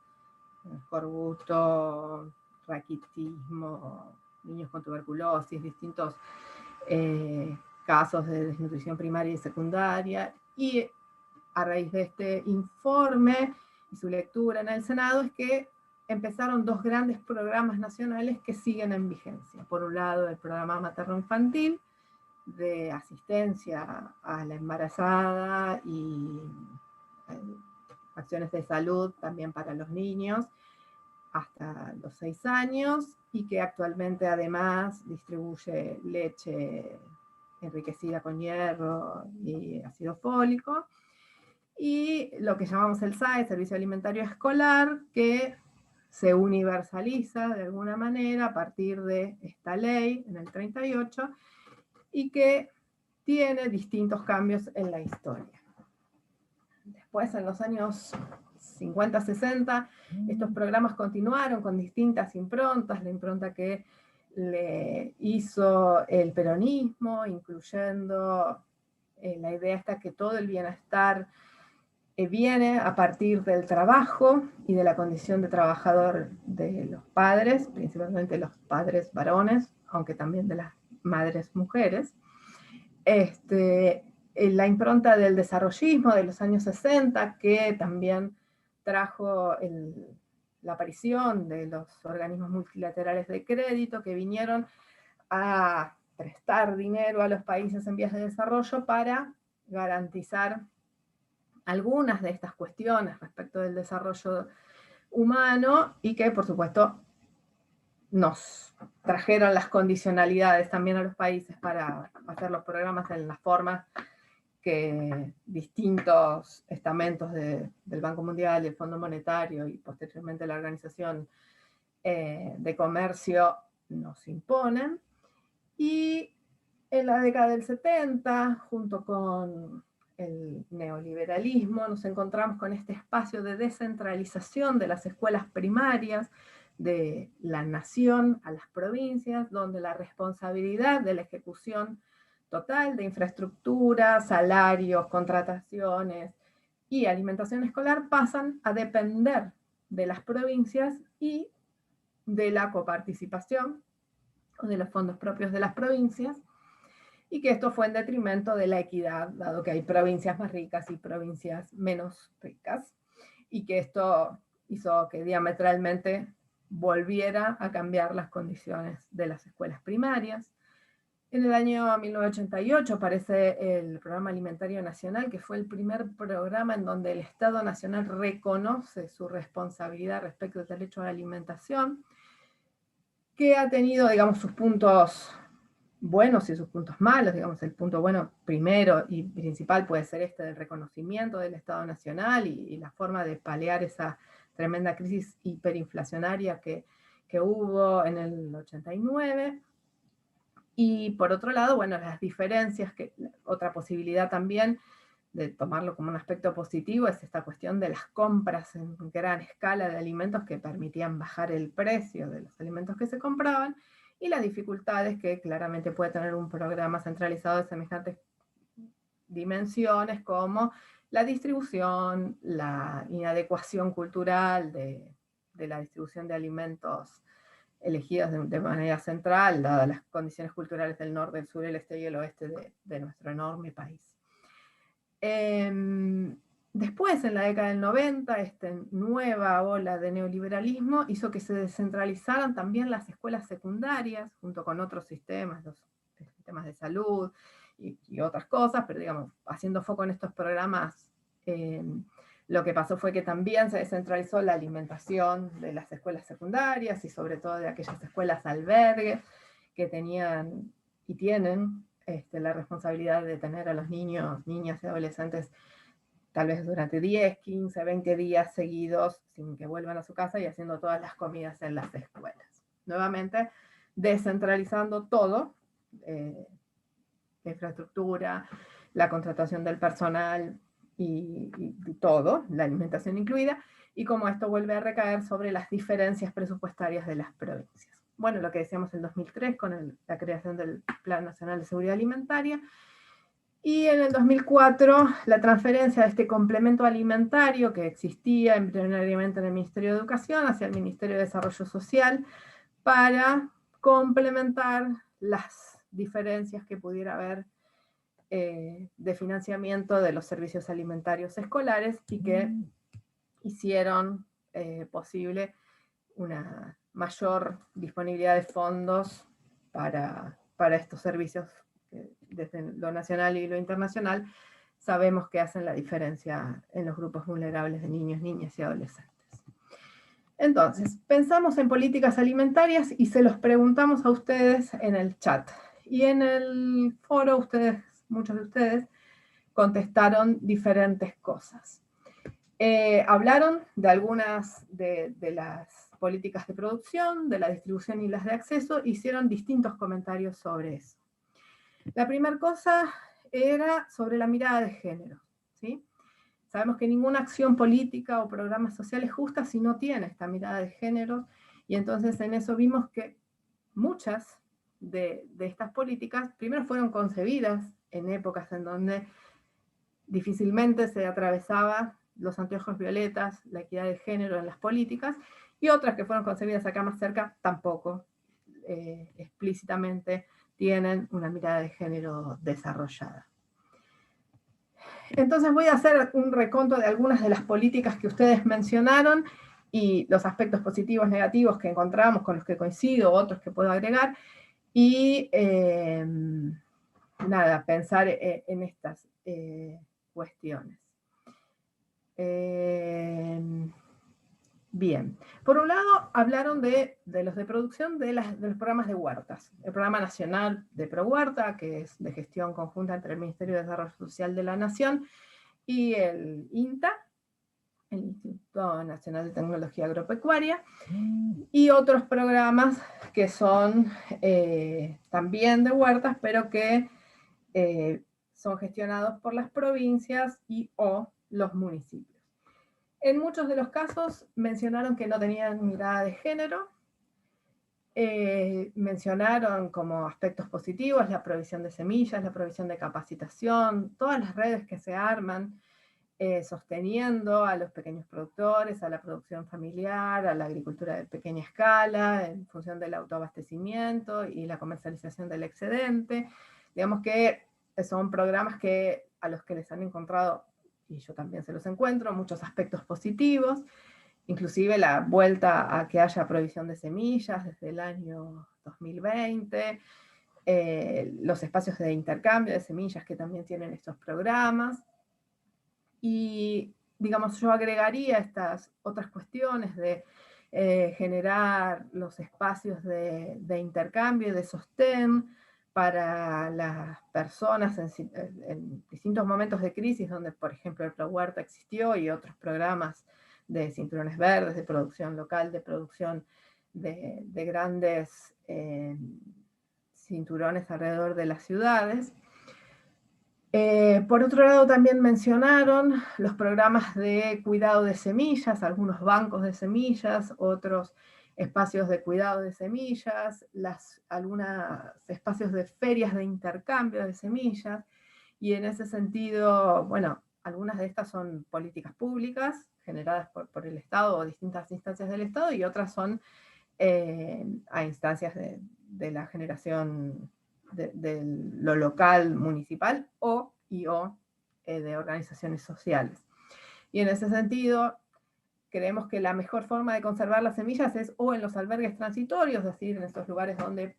escorbuto, raquitismo, niños con tuberculosis, distintos casos de desnutrición primaria y secundaria, y a raíz de este informe y su lectura en el Senado es que empezaron dos grandes programas nacionales que siguen en vigencia. Por un lado, el programa materno-infantil, de asistencia a la embarazada y acciones de salud también para los niños hasta los 6 años, y que actualmente además distribuye leche enriquecida con hierro y ácido fólico, y lo que llamamos el SAE, Servicio Alimentario Escolar, que se universaliza de alguna manera a partir de esta ley en el 38, y que tiene distintos cambios en la historia. Después, en los años 50, 60, estos programas continuaron con distintas improntas, la impronta que le hizo el peronismo, incluyendo la idea esta que todo el bienestar viene a partir del trabajo y de la condición de trabajador de los padres, principalmente los padres varones, aunque también de las madres mujeres. La impronta del desarrollismo de los años 60, que también trajo la aparición de los organismos multilaterales de crédito que vinieron a prestar dinero a los países en vías de desarrollo para garantizar algunas de estas cuestiones respecto del desarrollo humano, y que por supuesto nos trajeron las condicionalidades también a los países para hacer los programas en las formas que distintos estamentos del Banco Mundial y el Fondo Monetario y posteriormente la Organización de Comercio nos imponen. Y en la década del 70, junto con el neoliberalismo, nos encontramos con este espacio de descentralización de las escuelas primarias, de la nación a las provincias, donde la responsabilidad de la ejecución total de infraestructura, salarios, contrataciones y alimentación escolar pasan a depender de las provincias y de la coparticipación o de los fondos propios de las provincias, y que esto fue en detrimento de la equidad, dado que hay provincias más ricas y provincias menos ricas, y que esto hizo que diametralmente volviera a cambiar las condiciones de las escuelas primarias. En el año 1988 aparece el Programa Alimentario Nacional, que fue el primer programa en donde el Estado Nacional reconoce su responsabilidad respecto al derecho a la alimentación, que ha tenido, digamos, sus puntos buenos y sus puntos malos. Digamos, el punto bueno primero y principal puede ser este del reconocimiento del Estado Nacional y la forma de paliar esa tremenda crisis hiperinflacionaria que hubo en el 89. Y por otro lado, bueno, las diferencias, que otra posibilidad también de tomarlo como un aspecto positivo es esta cuestión de las compras en gran escala de alimentos que permitían bajar el precio de los alimentos que se compraban, y las dificultades que claramente puede tener un programa centralizado de semejantes dimensiones, como la distribución, la inadecuación cultural de la distribución de alimentos elegidos de manera central, dadas las condiciones culturales del norte, del sur, el este y el oeste de nuestro enorme país. Después, en la década del 90, esta nueva ola de neoliberalismo hizo que se descentralizaran también las escuelas secundarias, junto con otros sistemas, los temas de salud y otras cosas, pero digamos, haciendo foco en estos programas, lo que pasó fue que también se descentralizó la alimentación de las escuelas secundarias y sobre todo de aquellas escuelas albergues que tenían y tienen la responsabilidad de tener a los niños, niñas y adolescentes tal vez durante 10, 15, 20 días seguidos sin que vuelvan a su casa y haciendo todas las comidas en las escuelas. Nuevamente, descentralizando todo, la infraestructura, la contratación del personal y todo, la alimentación incluida, y cómo esto vuelve a recaer sobre las diferencias presupuestarias de las provincias. Bueno, lo que decíamos en 2003 con la creación del Plan Nacional de Seguridad Alimentaria, y en el 2004 la transferencia de este complemento alimentario que existía embrionariamente en el Ministerio de Educación hacia el Ministerio de Desarrollo Social para complementar las diferencias que pudiera haber de financiamiento de los servicios alimentarios escolares y que hicieron posible una mayor disponibilidad de fondos para estos servicios que desde lo nacional y lo internacional sabemos que hacen la diferencia en los grupos vulnerables de niños, niñas y adolescentes. Entonces, pensamos en políticas alimentarias y se los preguntamos a ustedes en el chat. Y en el foro, muchos de ustedes, contestaron diferentes cosas. Hablaron de algunas de las políticas de producción, de la distribución y las de acceso, hicieron distintos comentarios sobre eso. La primera cosa era sobre la mirada de género, ¿sí? Sabemos que ninguna acción política o programa social es justa si no tiene esta mirada de género, y entonces en eso vimos que muchas de estas políticas primero fueron concebidas en épocas en donde difícilmente se atravesaba los anteojos violetas, la equidad de género en las políticas, y otras que fueron concebidas acá más cerca tampoco explícitamente tienen una mirada de género desarrollada. Entonces voy a hacer un reconto de algunas de las políticas que ustedes mencionaron y los aspectos positivos, negativos que encontramos, con los que coincido, otros que puedo agregar, y nada, pensar en estas cuestiones. Bien, por un lado hablaron de los de producción de los programas de huertas. El Programa Nacional de ProHuerta, que es de gestión conjunta entre el Ministerio de Desarrollo Social de la Nación y el INTA, el Instituto Nacional de Tecnología Agropecuaria, y otros programas que son también de huertas, pero que son gestionados por las provincias y o los municipios. En muchos de los casos mencionaron que no tenían mirada de género, mencionaron como aspectos positivos la provisión de semillas, la provisión de capacitación, todas las redes que se arman sosteniendo a los pequeños productores, a la producción familiar, a la agricultura de pequeña escala, en función del autoabastecimiento y la comercialización del excedente. Digamos que son programas a los que les han encontrado, y yo también se los encuentro, muchos aspectos positivos, inclusive la vuelta a que haya provisión de semillas desde el año 2020, los espacios de intercambio de semillas que también tienen estos programas. Y, digamos, yo agregaría estas otras cuestiones de generar los espacios de intercambio y de sostén para las personas en distintos momentos de crisis, donde, por ejemplo, el ProHuerta existió y otros programas de cinturones verdes, de producción local, de producción de grandes cinturones alrededor de las ciudades. Por otro lado, también mencionaron los programas de cuidado de semillas, algunos bancos de semillas, otros espacios de cuidado de semillas, algunos espacios de ferias de intercambio de semillas, y en ese sentido, bueno, algunas de estas son políticas públicas generadas por el Estado o distintas instancias del Estado, y otras son a instancias de la generación de lo local, municipal o de organizaciones sociales. Y en ese sentido, creemos que la mejor forma de conservar las semillas es o en los albergues transitorios, es decir, en estos lugares donde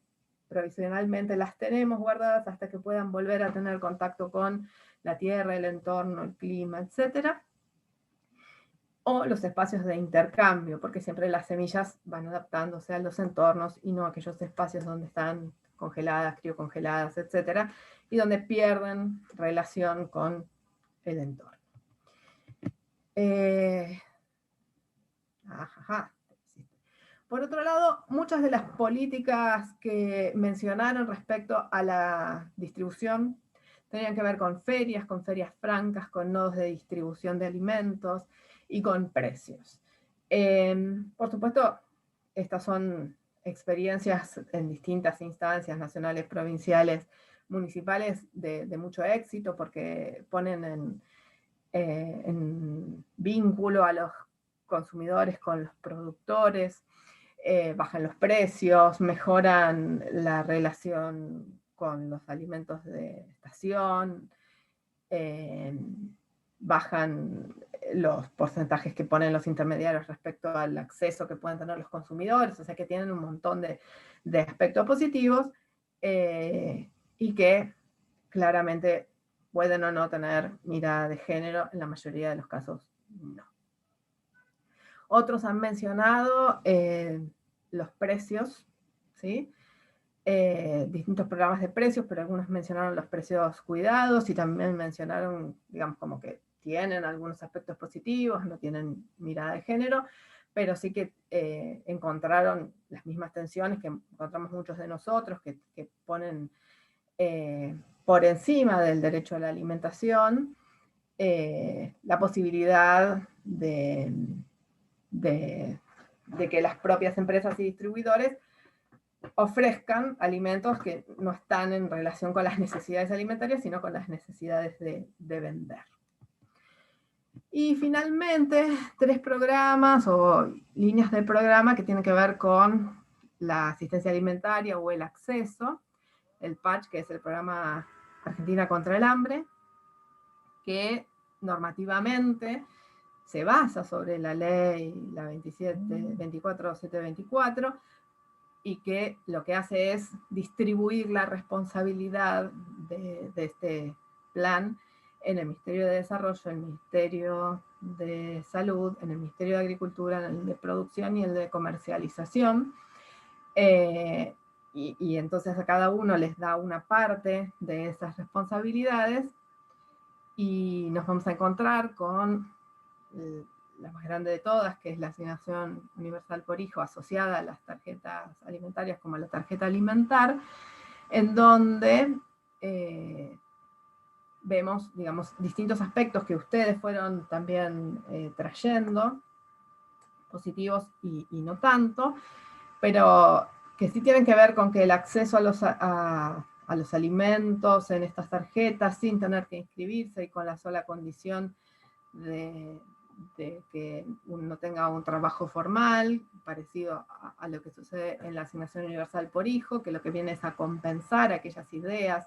provisionalmente las tenemos guardadas hasta que puedan volver a tener contacto con la tierra, el entorno, el clima, etc. O los espacios de intercambio, porque siempre las semillas van adaptándose a los entornos y no a aquellos espacios donde están congeladas, criocongeladas, etc. Y donde pierden relación con el entorno. Por otro lado, muchas de las políticas que mencionaron respecto a la distribución tenían que ver con ferias francas, con nodos de distribución de alimentos y con precios. Por supuesto, estas son experiencias en distintas instancias nacionales, provinciales, municipales de mucho éxito, porque ponen en vínculo a los consumidores con los productores, bajan los precios, mejoran la relación con los alimentos de estación, bajan los porcentajes que ponen los intermediarios respecto al acceso que pueden tener los consumidores, o sea que tienen un montón de aspectos positivos y que claramente pueden o no tener mirada de género, en la mayoría de los casos no. Otros han mencionado los precios, ¿sí? Distintos programas de precios, pero algunos mencionaron los precios cuidados y también mencionaron, digamos, como que tienen algunos aspectos positivos, no tienen mirada de género, pero sí que encontraron las mismas tensiones que encontramos muchos de nosotros, que ponen por encima del derecho a la alimentación la posibilidad de que las propias empresas y distribuidores ofrezcan alimentos que no están en relación con las necesidades alimentarias, sino con las necesidades de vender. Y finalmente, 3 programas o líneas del programa que tienen que ver con la asistencia alimentaria o el acceso. El PACH, que es el Programa Argentina contra el Hambre, que normativamente se basa sobre la ley, la 24724, y que lo que hace es distribuir la responsabilidad de este plan en el Ministerio de Desarrollo, el Ministerio de Salud, en el Ministerio de Agricultura, en el de Producción y el de Comercialización. Y entonces a cada uno les da una parte de esas responsabilidades y nos vamos a encontrar con la más grande de todas, que es la asignación universal por hijo asociada a las tarjetas alimentarias como la tarjeta alimentar, en donde vemos, digamos, distintos aspectos que ustedes fueron también trayendo, positivos y no tanto, pero que sí tienen que ver con que el acceso a los alimentos en estas tarjetas sin tener que inscribirse y con la sola condición de que uno tenga un trabajo formal, parecido a lo que sucede en la asignación universal por hijo, que lo que viene es a compensar aquellas ideas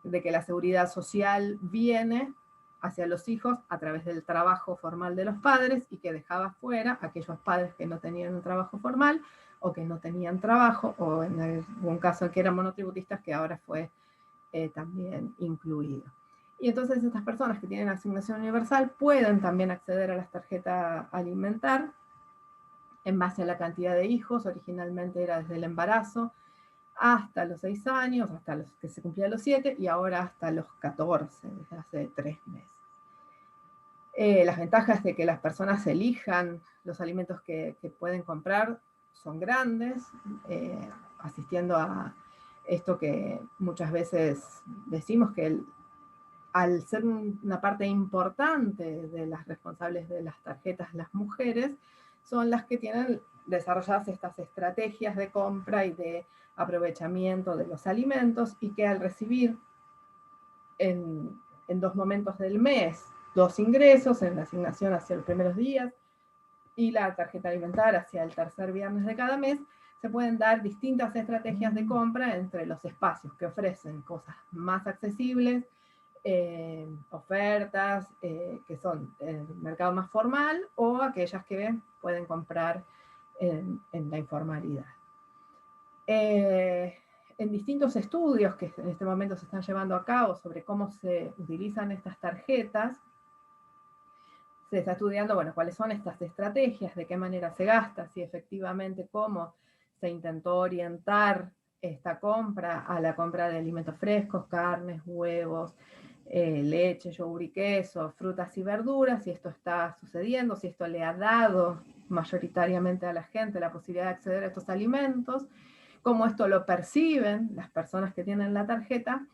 de que la seguridad social viene hacia los hijos a través del trabajo formal de los padres y que dejaba fuera a aquellos padres que no tenían un trabajo formal o que no tenían trabajo, o en algún caso que eran monotributistas, que ahora fue también incluido. Y entonces estas personas que tienen asignación universal pueden también acceder a las tarjetas alimentar en base a la cantidad de hijos. Originalmente era desde el embarazo hasta los 6 años, hasta los que se cumplían los 7, y ahora hasta los 14, desde hace 3 meses. Las ventajas de que las personas elijan los alimentos que pueden comprar son grandes, asistiendo a esto que muchas veces decimos, que al ser una parte importante de las responsables de las tarjetas, las mujeres, son las que tienen desarrolladas estas estrategias de compra y de aprovechamiento de los alimentos, y que al recibir en 2 momentos del mes 2 ingresos, en la asignación hacia los primeros días y la tarjeta alimentaria hacia el tercer viernes de cada mes, se pueden dar distintas estrategias de compra entre los espacios que ofrecen cosas más accesibles, ofertas que son el mercado más formal, o aquellas que pueden comprar en la informalidad. en distintos estudios que en este momento se están llevando a cabo sobre cómo se utilizan estas tarjetas, se está estudiando, bueno, cuáles son estas estrategias, de qué manera se gasta, si efectivamente cómo se intentó orientar esta compra a la compra de alimentos frescos, carnes, huevos, leche, yogur y queso, frutas y verduras, si esto está sucediendo, si esto le ha dado mayoritariamente a la gente la posibilidad de acceder a estos alimentos, cómo esto lo perciben las personas que tienen la tarjeta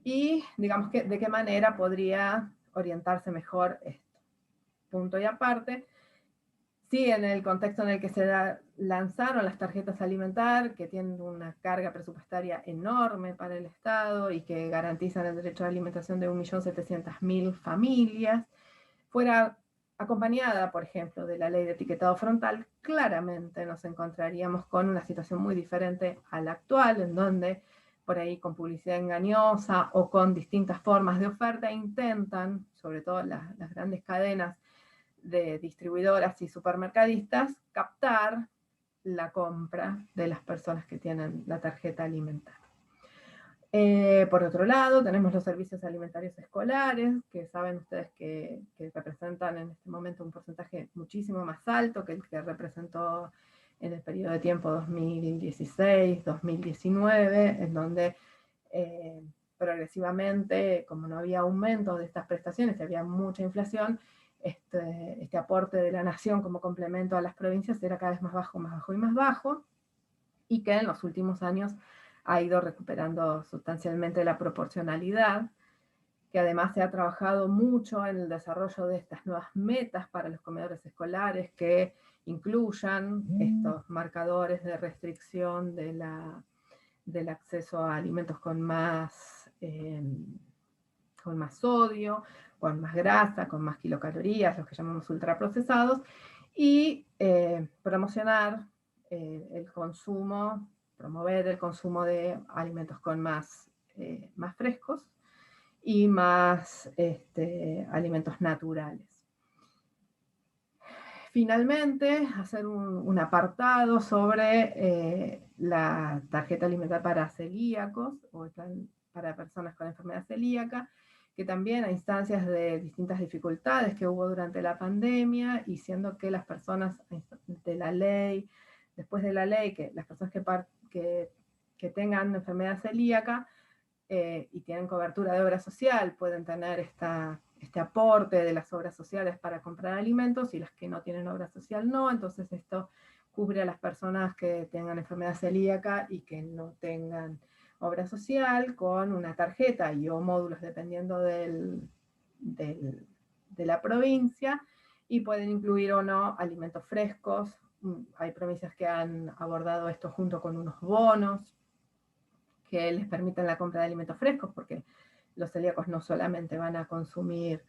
y, digamos, que de qué manera podría orientarse mejor esto. Punto y aparte, sí, en el contexto en el que se lanzaron las tarjetas alimentar, que tienen una carga presupuestaria enorme para el Estado y que garantizan el derecho a alimentación de 1.700.000 familias, fuera acompañada, por ejemplo, de la ley de etiquetado frontal, claramente nos encontraríamos con una situación muy diferente a la actual, en donde por ahí con publicidad engañosa o con distintas formas de oferta intentan, sobre todo las grandes cadenas de distribuidoras y supermercadistas, captar la compra de las personas que tienen la tarjeta alimentaria. Por otro lado, tenemos los servicios alimentarios escolares, que saben ustedes que representan en este momento un porcentaje muchísimo más alto que el que representó en el periodo de tiempo 2016-2019, en donde progresivamente, como no había aumento de estas prestaciones y había mucha inflación, este aporte de la nación como complemento a las provincias era cada vez más bajo y más bajo, y que en los últimos años ha ido recuperando sustancialmente la proporcionalidad, que además se ha trabajado mucho en el desarrollo de estas nuevas metas para los comedores escolares que incluyan estos marcadores de restricción del acceso a alimentos con más sodio, con más grasa, con más kilocalorías, los que llamamos ultraprocesados, y promocionar el consumo, promover el consumo de alimentos con más frescos y más alimentos naturales. Finalmente, hacer un apartado sobre la tarjeta alimentaria para celíacos o para personas con enfermedad celíaca, que también a instancias de distintas dificultades que hubo durante la pandemia, y siendo que las personas de la ley, después de la ley, que las personas que tengan enfermedad celíaca y tienen cobertura de obra social pueden tener este aporte de las obras sociales para comprar alimentos, y las que no tienen obra social no. Entonces esto cubre a las personas que tengan enfermedad celíaca y que no tengan obra social con una tarjeta y o módulos dependiendo de la provincia, y pueden incluir o no alimentos frescos. Hay provincias que han abordado esto junto con unos bonos que les permiten la compra de alimentos frescos, porque los celíacos no solamente van a consumir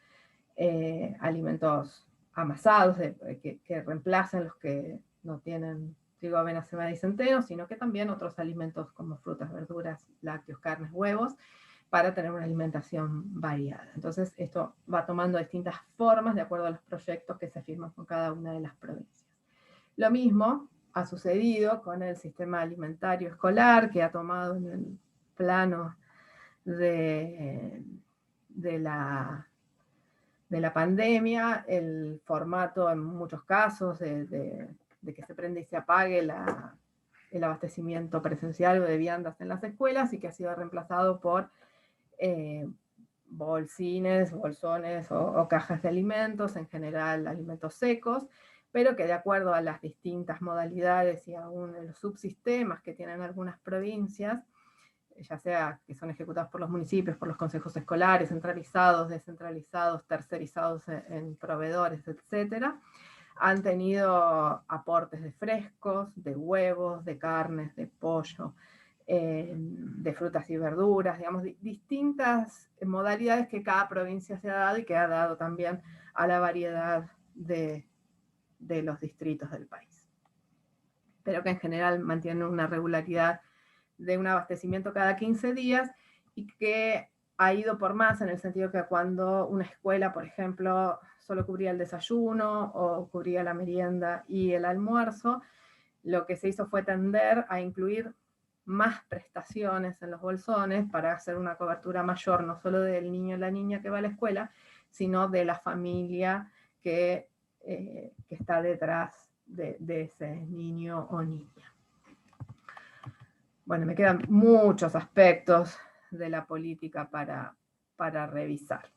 alimentos amasados que reemplacen los que no tienen trigo, avena, cebada y centeno, sino que también otros alimentos como frutas, verduras, lácteos, carnes, huevos, para tener una alimentación variada. Entonces esto va tomando distintas formas de acuerdo a los proyectos que se firman con cada una de las provincias. Lo mismo ha sucedido con el sistema alimentario escolar, que ha tomado en el plano de la pandemia el formato en muchos casos de que se prende y se apague el abastecimiento presencial o de viandas en las escuelas, y que ha sido reemplazado por bolsines, bolsones o cajas de alimentos, en general alimentos secos, pero que de acuerdo a las distintas modalidades y aún en los subsistemas que tienen algunas provincias, ya sea que son ejecutados por los municipios, por los consejos escolares, centralizados, descentralizados, tercerizados en proveedores, etcétera, han tenido aportes de frescos, de huevos, de carnes, de pollo, de frutas y verduras, digamos, distintas modalidades que cada provincia se ha dado y que ha dado también a la variedad de los distritos del país. Pero que en general mantienen una regularidad de un abastecimiento cada 15 días, y que ha ido por más, en el sentido que cuando una escuela, por ejemplo, solo cubría el desayuno o cubría la merienda y el almuerzo, lo que se hizo fue tender a incluir más prestaciones en los bolsones para hacer una cobertura mayor, no solo del niño o la niña que va a la escuela, sino de la familia que está detrás de ese niño o niña. Bueno, me quedan muchos aspectos de la política para revisar.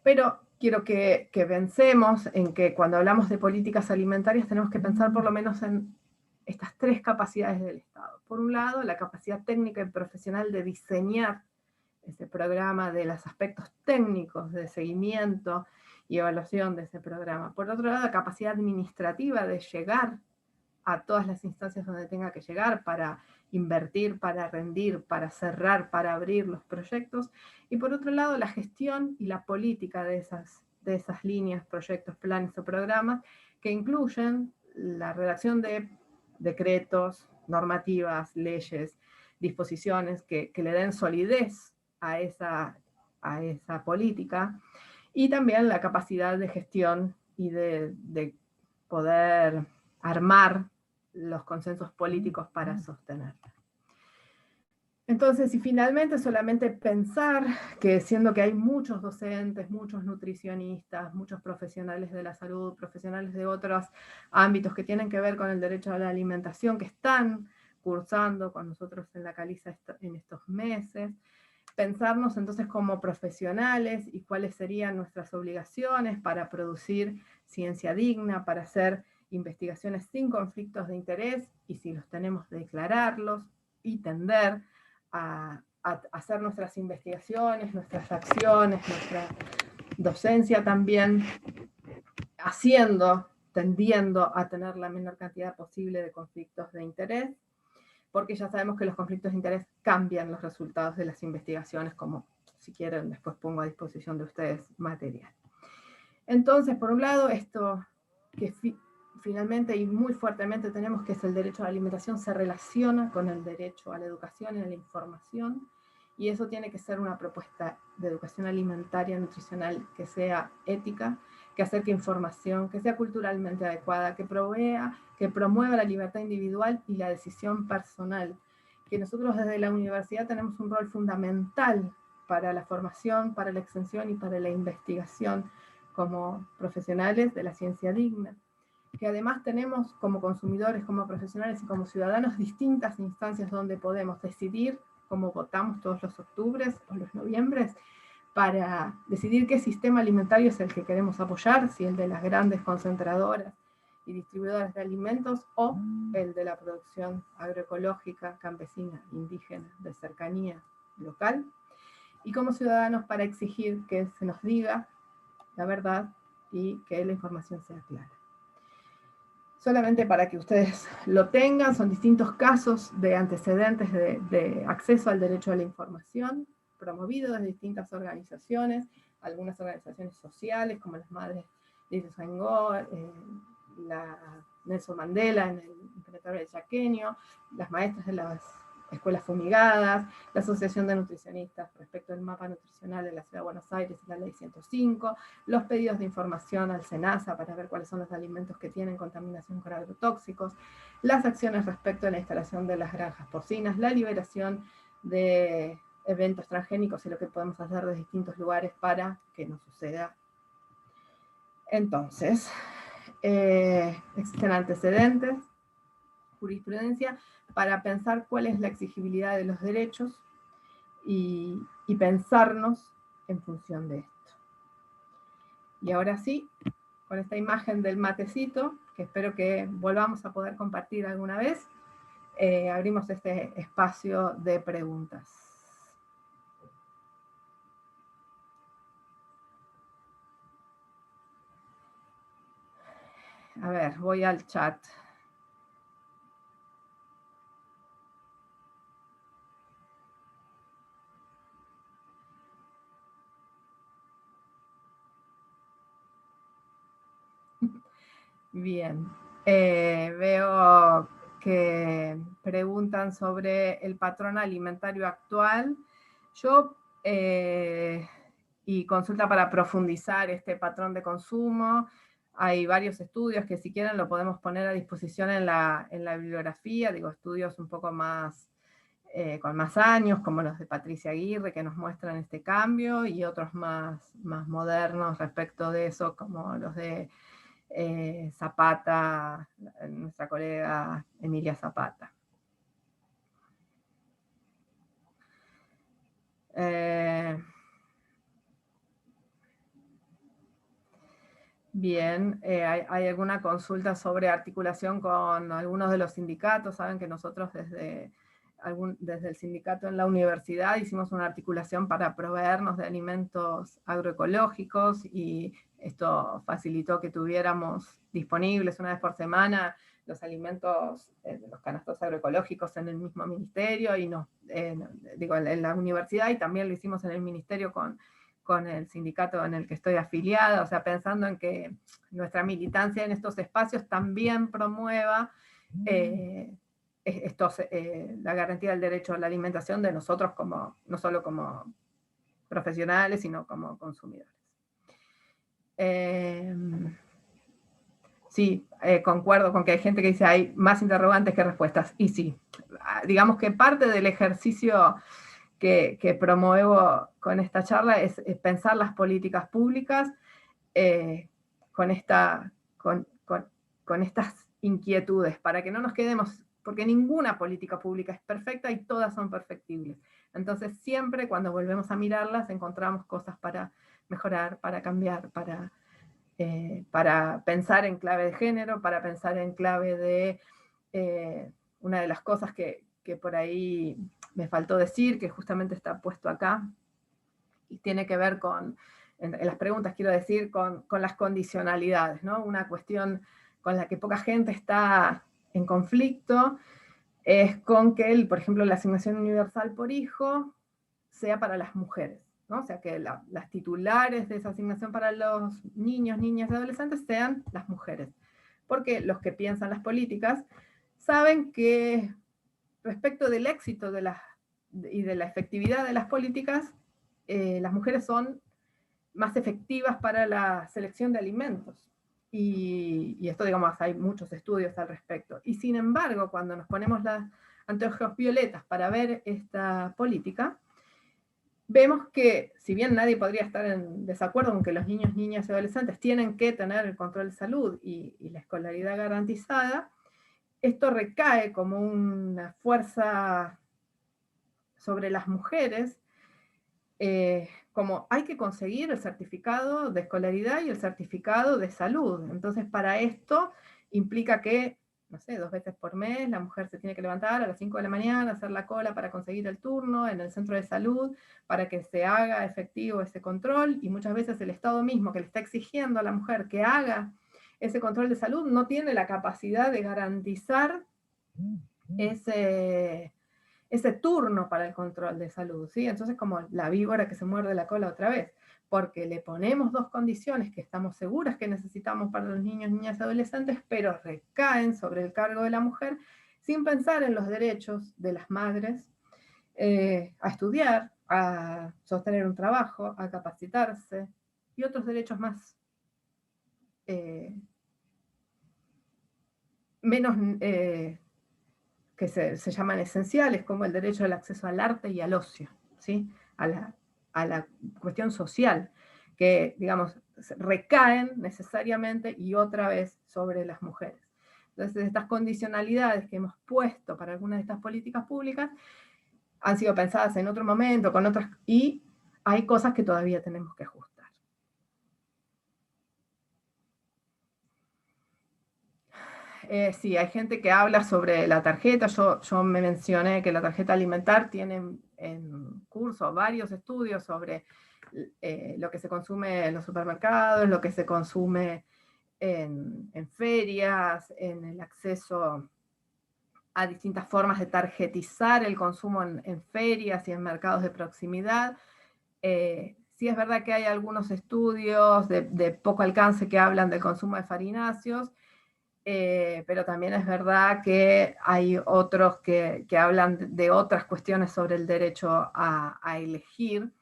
Pero quiero que pensemos en que cuando hablamos de políticas alimentarias tenemos que pensar por lo menos en estas tres capacidades del Estado. Por un lado, la capacidad técnica y profesional de diseñar ese programa, de los aspectos técnicos de seguimiento y evaluación de ese programa. Por otro lado, la capacidad administrativa de llegar a todas las instancias donde tenga que llegar para invertir, para rendir, para cerrar, para abrir los proyectos. Y por otro lado, la gestión y la política de esas líneas, proyectos, planes o programas que incluyen la redacción de decretos, normativas, leyes, disposiciones que le den solidez a esa política, y también la capacidad de gestión y de poder armar los consensos políticos para sostenerla. Entonces, y finalmente solamente pensar que siendo que hay muchos docentes, muchos nutricionistas, muchos profesionales de la salud, profesionales de otros ámbitos que tienen que ver con el derecho a la alimentación, que están cursando con nosotros en la Caliza en estos meses, pensarnos entonces como profesionales y cuáles serían nuestras obligaciones para producir ciencia digna, para hacer investigaciones sin conflictos de interés, y si los tenemos, declararlos y tender a hacer nuestras investigaciones, nuestras acciones, nuestra docencia también, tendiendo a tener la menor cantidad posible de conflictos de interés, porque ya sabemos que los conflictos de interés cambian los resultados de las investigaciones, como si quieren después pongo a disposición de ustedes material. Entonces, por un lado, esto que finalmente y muy fuertemente tenemos, que es el derecho a la alimentación, se relaciona con el derecho a la educación y a la información, y eso tiene que ser una propuesta de educación alimentaria, nutricional, que sea ética, que acerque información, que sea culturalmente adecuada, que promueva la libertad individual y la decisión personal, que nosotros desde la universidad tenemos un rol fundamental para la formación, para la extensión y para la investigación como profesionales de la ciencia digna, que además tenemos como consumidores, como profesionales y como ciudadanos distintas instancias donde podemos decidir, como votamos todos los octubres o los noviembres, para decidir qué sistema alimentario es el que queremos apoyar, si el de las grandes concentradoras y distribuidoras de alimentos o el de la producción agroecológica, campesina, indígena, de cercanía local, y como ciudadanos para exigir que se nos diga la verdad y que la información sea clara. Solamente para que ustedes lo tengan, son distintos casos de antecedentes de acceso al derecho a la información, promovidos de distintas organizaciones, algunas organizaciones sociales, como las Madres de Ituzaingó, la Nelson Mandela en el Impenetrable del Chaqueño, las maestras de las escuelas fumigadas, la Asociación de Nutricionistas respecto al mapa nutricional de la Ciudad de Buenos Aires y la Ley 105, los pedidos de información al SENASA para ver cuáles son los alimentos que tienen contaminación con agrotóxicos, las acciones respecto a la instalación de las granjas porcinas, la liberación de eventos transgénicos y lo que podemos hacer de distintos lugares para que no suceda. Entonces, existen antecedentes, jurisprudencia, para pensar cuál es la exigibilidad de los derechos y pensarnos en función de esto. Y ahora sí, con esta imagen del matecito, que espero que volvamos a poder compartir alguna vez, abrimos este espacio de preguntas. A ver, voy al chat. Bien, veo que preguntan sobre el patrón alimentario actual. Y consulta para profundizar este patrón de consumo. Hay varios estudios que si quieren lo podemos poner a disposición en la bibliografía, digo, estudios un poco más con más años, como los de Patricia Aguirre, que nos muestran este cambio, y otros más modernos respecto de eso, como los de Zapata, nuestra colega Emilia Zapata. Bien, ¿hay alguna consulta sobre articulación con algunos de los sindicatos? Saben que nosotros desde el sindicato en la universidad hicimos una articulación para proveernos de alimentos agroecológicos, y esto facilitó que tuviéramos disponibles una vez por semana los alimentos, los canastos agroecológicos en el mismo ministerio, y en la universidad, y también lo hicimos en el ministerio con el sindicato en el que estoy afiliada, o sea, pensando en que nuestra militancia en estos espacios también promueva la garantía del derecho a la alimentación de nosotros, no solo como profesionales, sino como consumidores. Sí, concuerdo con que hay gente que dice hay más interrogantes que respuestas, y sí, digamos que parte del ejercicio que promuevo con esta charla es pensar las políticas públicas con estas inquietudes, para que no nos quedemos, porque ninguna política pública es perfecta y todas son perfectibles. Entonces siempre cuando volvemos a mirarlas encontramos cosas para mejorar, para cambiar, para pensar en clave de género, para pensar en clave de una de las cosas que por ahí me faltó decir, que justamente está puesto acá, y tiene que ver en las preguntas quiero decir, con las condicionalidades, ¿no? Una cuestión con la que poca gente está en conflicto es con que, por ejemplo, la asignación universal por hijo sea para las mujeres, ¿no? O sea, que las titulares de esa asignación para los niños, niñas y adolescentes sean las mujeres. Porque los que piensan las políticas saben que respecto del éxito y de la efectividad de las políticas, las mujeres son más efectivas para la selección de alimentos. Y esto, digamos, hay muchos estudios al respecto. Y sin embargo, cuando nos ponemos las anteojos violetas para ver esta política, vemos que, si bien nadie podría estar en desacuerdo con que los niños, niñas y adolescentes tienen que tener el control de salud y la escolaridad garantizada, esto recae como una fuerza sobre las mujeres, como hay que conseguir el certificado de escolaridad y el certificado de salud. Entonces, para esto implica que, no sé, 2 veces por mes la mujer se tiene que levantar a las 5 de la mañana, hacer la cola para conseguir el turno en el centro de salud, para que se haga efectivo ese control, y muchas veces el Estado mismo que le está exigiendo a la mujer que haga ese control de salud no tiene la capacidad de garantizar ese turno para el control de salud, ¿sí? Entonces, como la víbora que se muerde la cola otra vez, porque le ponemos 2 condiciones que estamos seguras que necesitamos para los niños, niñas y adolescentes, pero recaen sobre el cargo de la mujer, sin pensar en los derechos de las madres a estudiar, a sostener un trabajo, a capacitarse, y otros derechos más menos que se llaman esenciales, como el derecho al acceso al arte y al ocio, ¿sí? a la cuestión social, que, digamos, recaen necesariamente y otra vez sobre las mujeres. Entonces, estas condicionalidades que hemos puesto para algunas de estas políticas públicas han sido pensadas en otro momento, con otras, y hay cosas que todavía tenemos que ajustar. Sí, hay gente que habla sobre la tarjeta. Yo me mencioné que la tarjeta alimentar tiene en curso varios estudios sobre lo que se consume en los supermercados, lo que se consume en ferias, en el acceso a distintas formas de tarjetizar el consumo en ferias y en mercados de proximidad. Sí es verdad que hay algunos estudios de poco alcance que hablan del consumo de farináceos, pero también es verdad que hay otros que hablan de otras cuestiones sobre el derecho a elegir,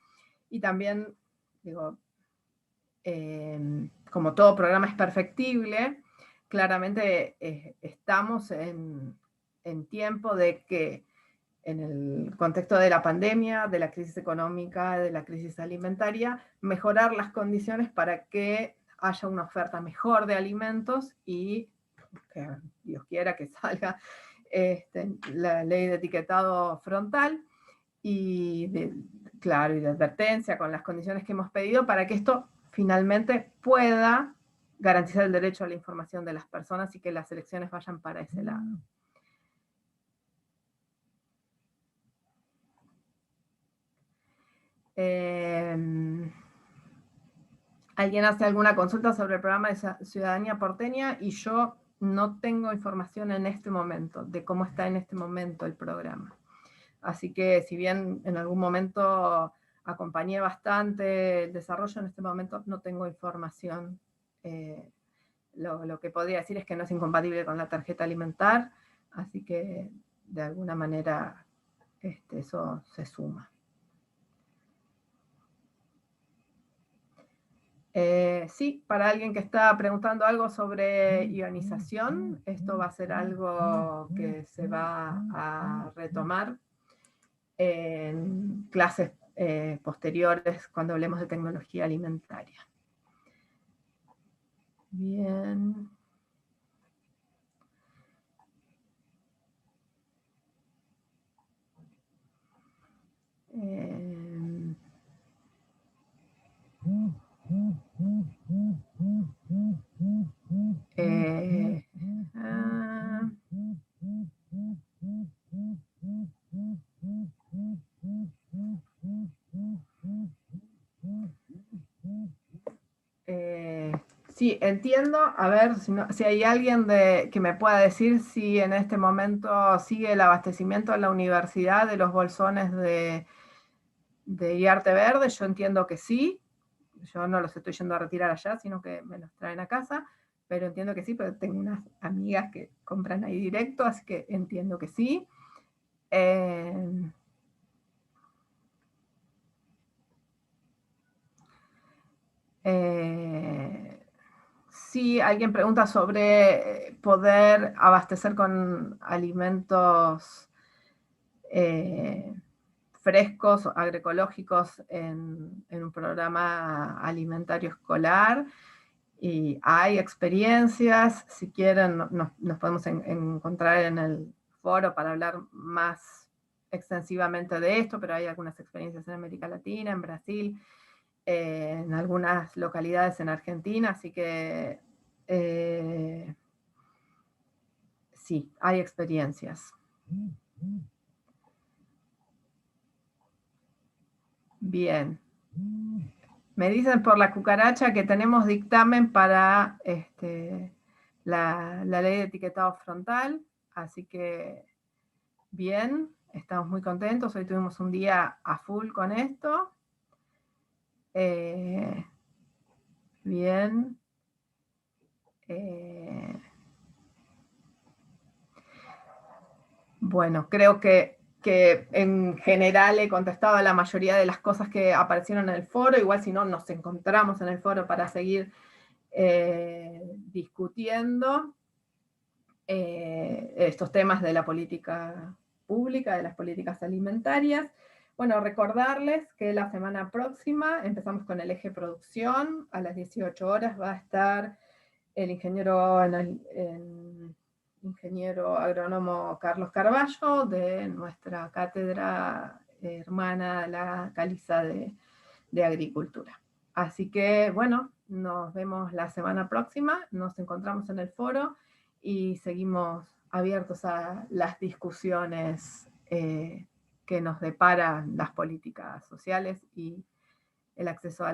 y también, digo, como todo programa es perfectible, claramente estamos en tiempo de que en el contexto de la pandemia, de la crisis económica, de la crisis alimentaria, mejorar las condiciones para que haya una oferta mejor de alimentos y que Dios quiera que salga la ley de etiquetado frontal y de advertencia con las condiciones que hemos pedido para que esto finalmente pueda garantizar el derecho a la información de las personas y que las elecciones vayan para ese lado. Alguien hace alguna consulta sobre el programa de Ciudadanía Porteña y yo no tengo información en este momento de cómo está en este momento el programa. Así que si bien en algún momento acompañé bastante el desarrollo, en este momento no tengo información. Lo que podría decir es que no es incompatible con la tarjeta alimentar, así que de alguna manera eso se suma. Sí, para alguien que está preguntando algo sobre ionización, esto va a ser algo que se va a retomar en clases posteriores cuando hablemos de tecnología alimentaria. Bien. Sí, entiendo. A ver si hay alguien que me pueda decir si en este momento sigue el abastecimiento en la universidad de los bolsones de Iarte Verde. Yo entiendo que sí. Yo no los estoy yendo a retirar allá, sino que me los traen a casa. Pero entiendo que sí, pero tengo unas amigas que compran ahí directo, así que entiendo que sí. Sí, alguien pregunta sobre poder abastecer con alimentos frescos, agroecológicos en un programa alimentario escolar. Y hay experiencias, si quieren nos podemos encontrar en el foro para hablar más extensivamente de esto, pero hay algunas experiencias en América Latina, en Brasil, en algunas localidades en Argentina, así que sí, hay experiencias. Bien. Me dicen por la cucaracha que tenemos dictamen para la ley de etiquetado frontal, así que bien, estamos muy contentos. Hoy tuvimos un día a full con esto. Bien. Bueno, creo que en general he contestado a la mayoría de las cosas que aparecieron en el foro. Igual si no, nos encontramos en el foro para seguir discutiendo estos temas de la política pública, de las políticas alimentarias. Bueno, recordarles que la semana próxima empezamos con el eje producción. A las 18 horas va a estar el ingeniero agrónomo Carlos Carballo de nuestra cátedra hermana, la Caliza de Agricultura. Así que, bueno, nos vemos la semana próxima, nos encontramos en el foro y seguimos abiertos a las discusiones que nos deparan las políticas sociales y el acceso a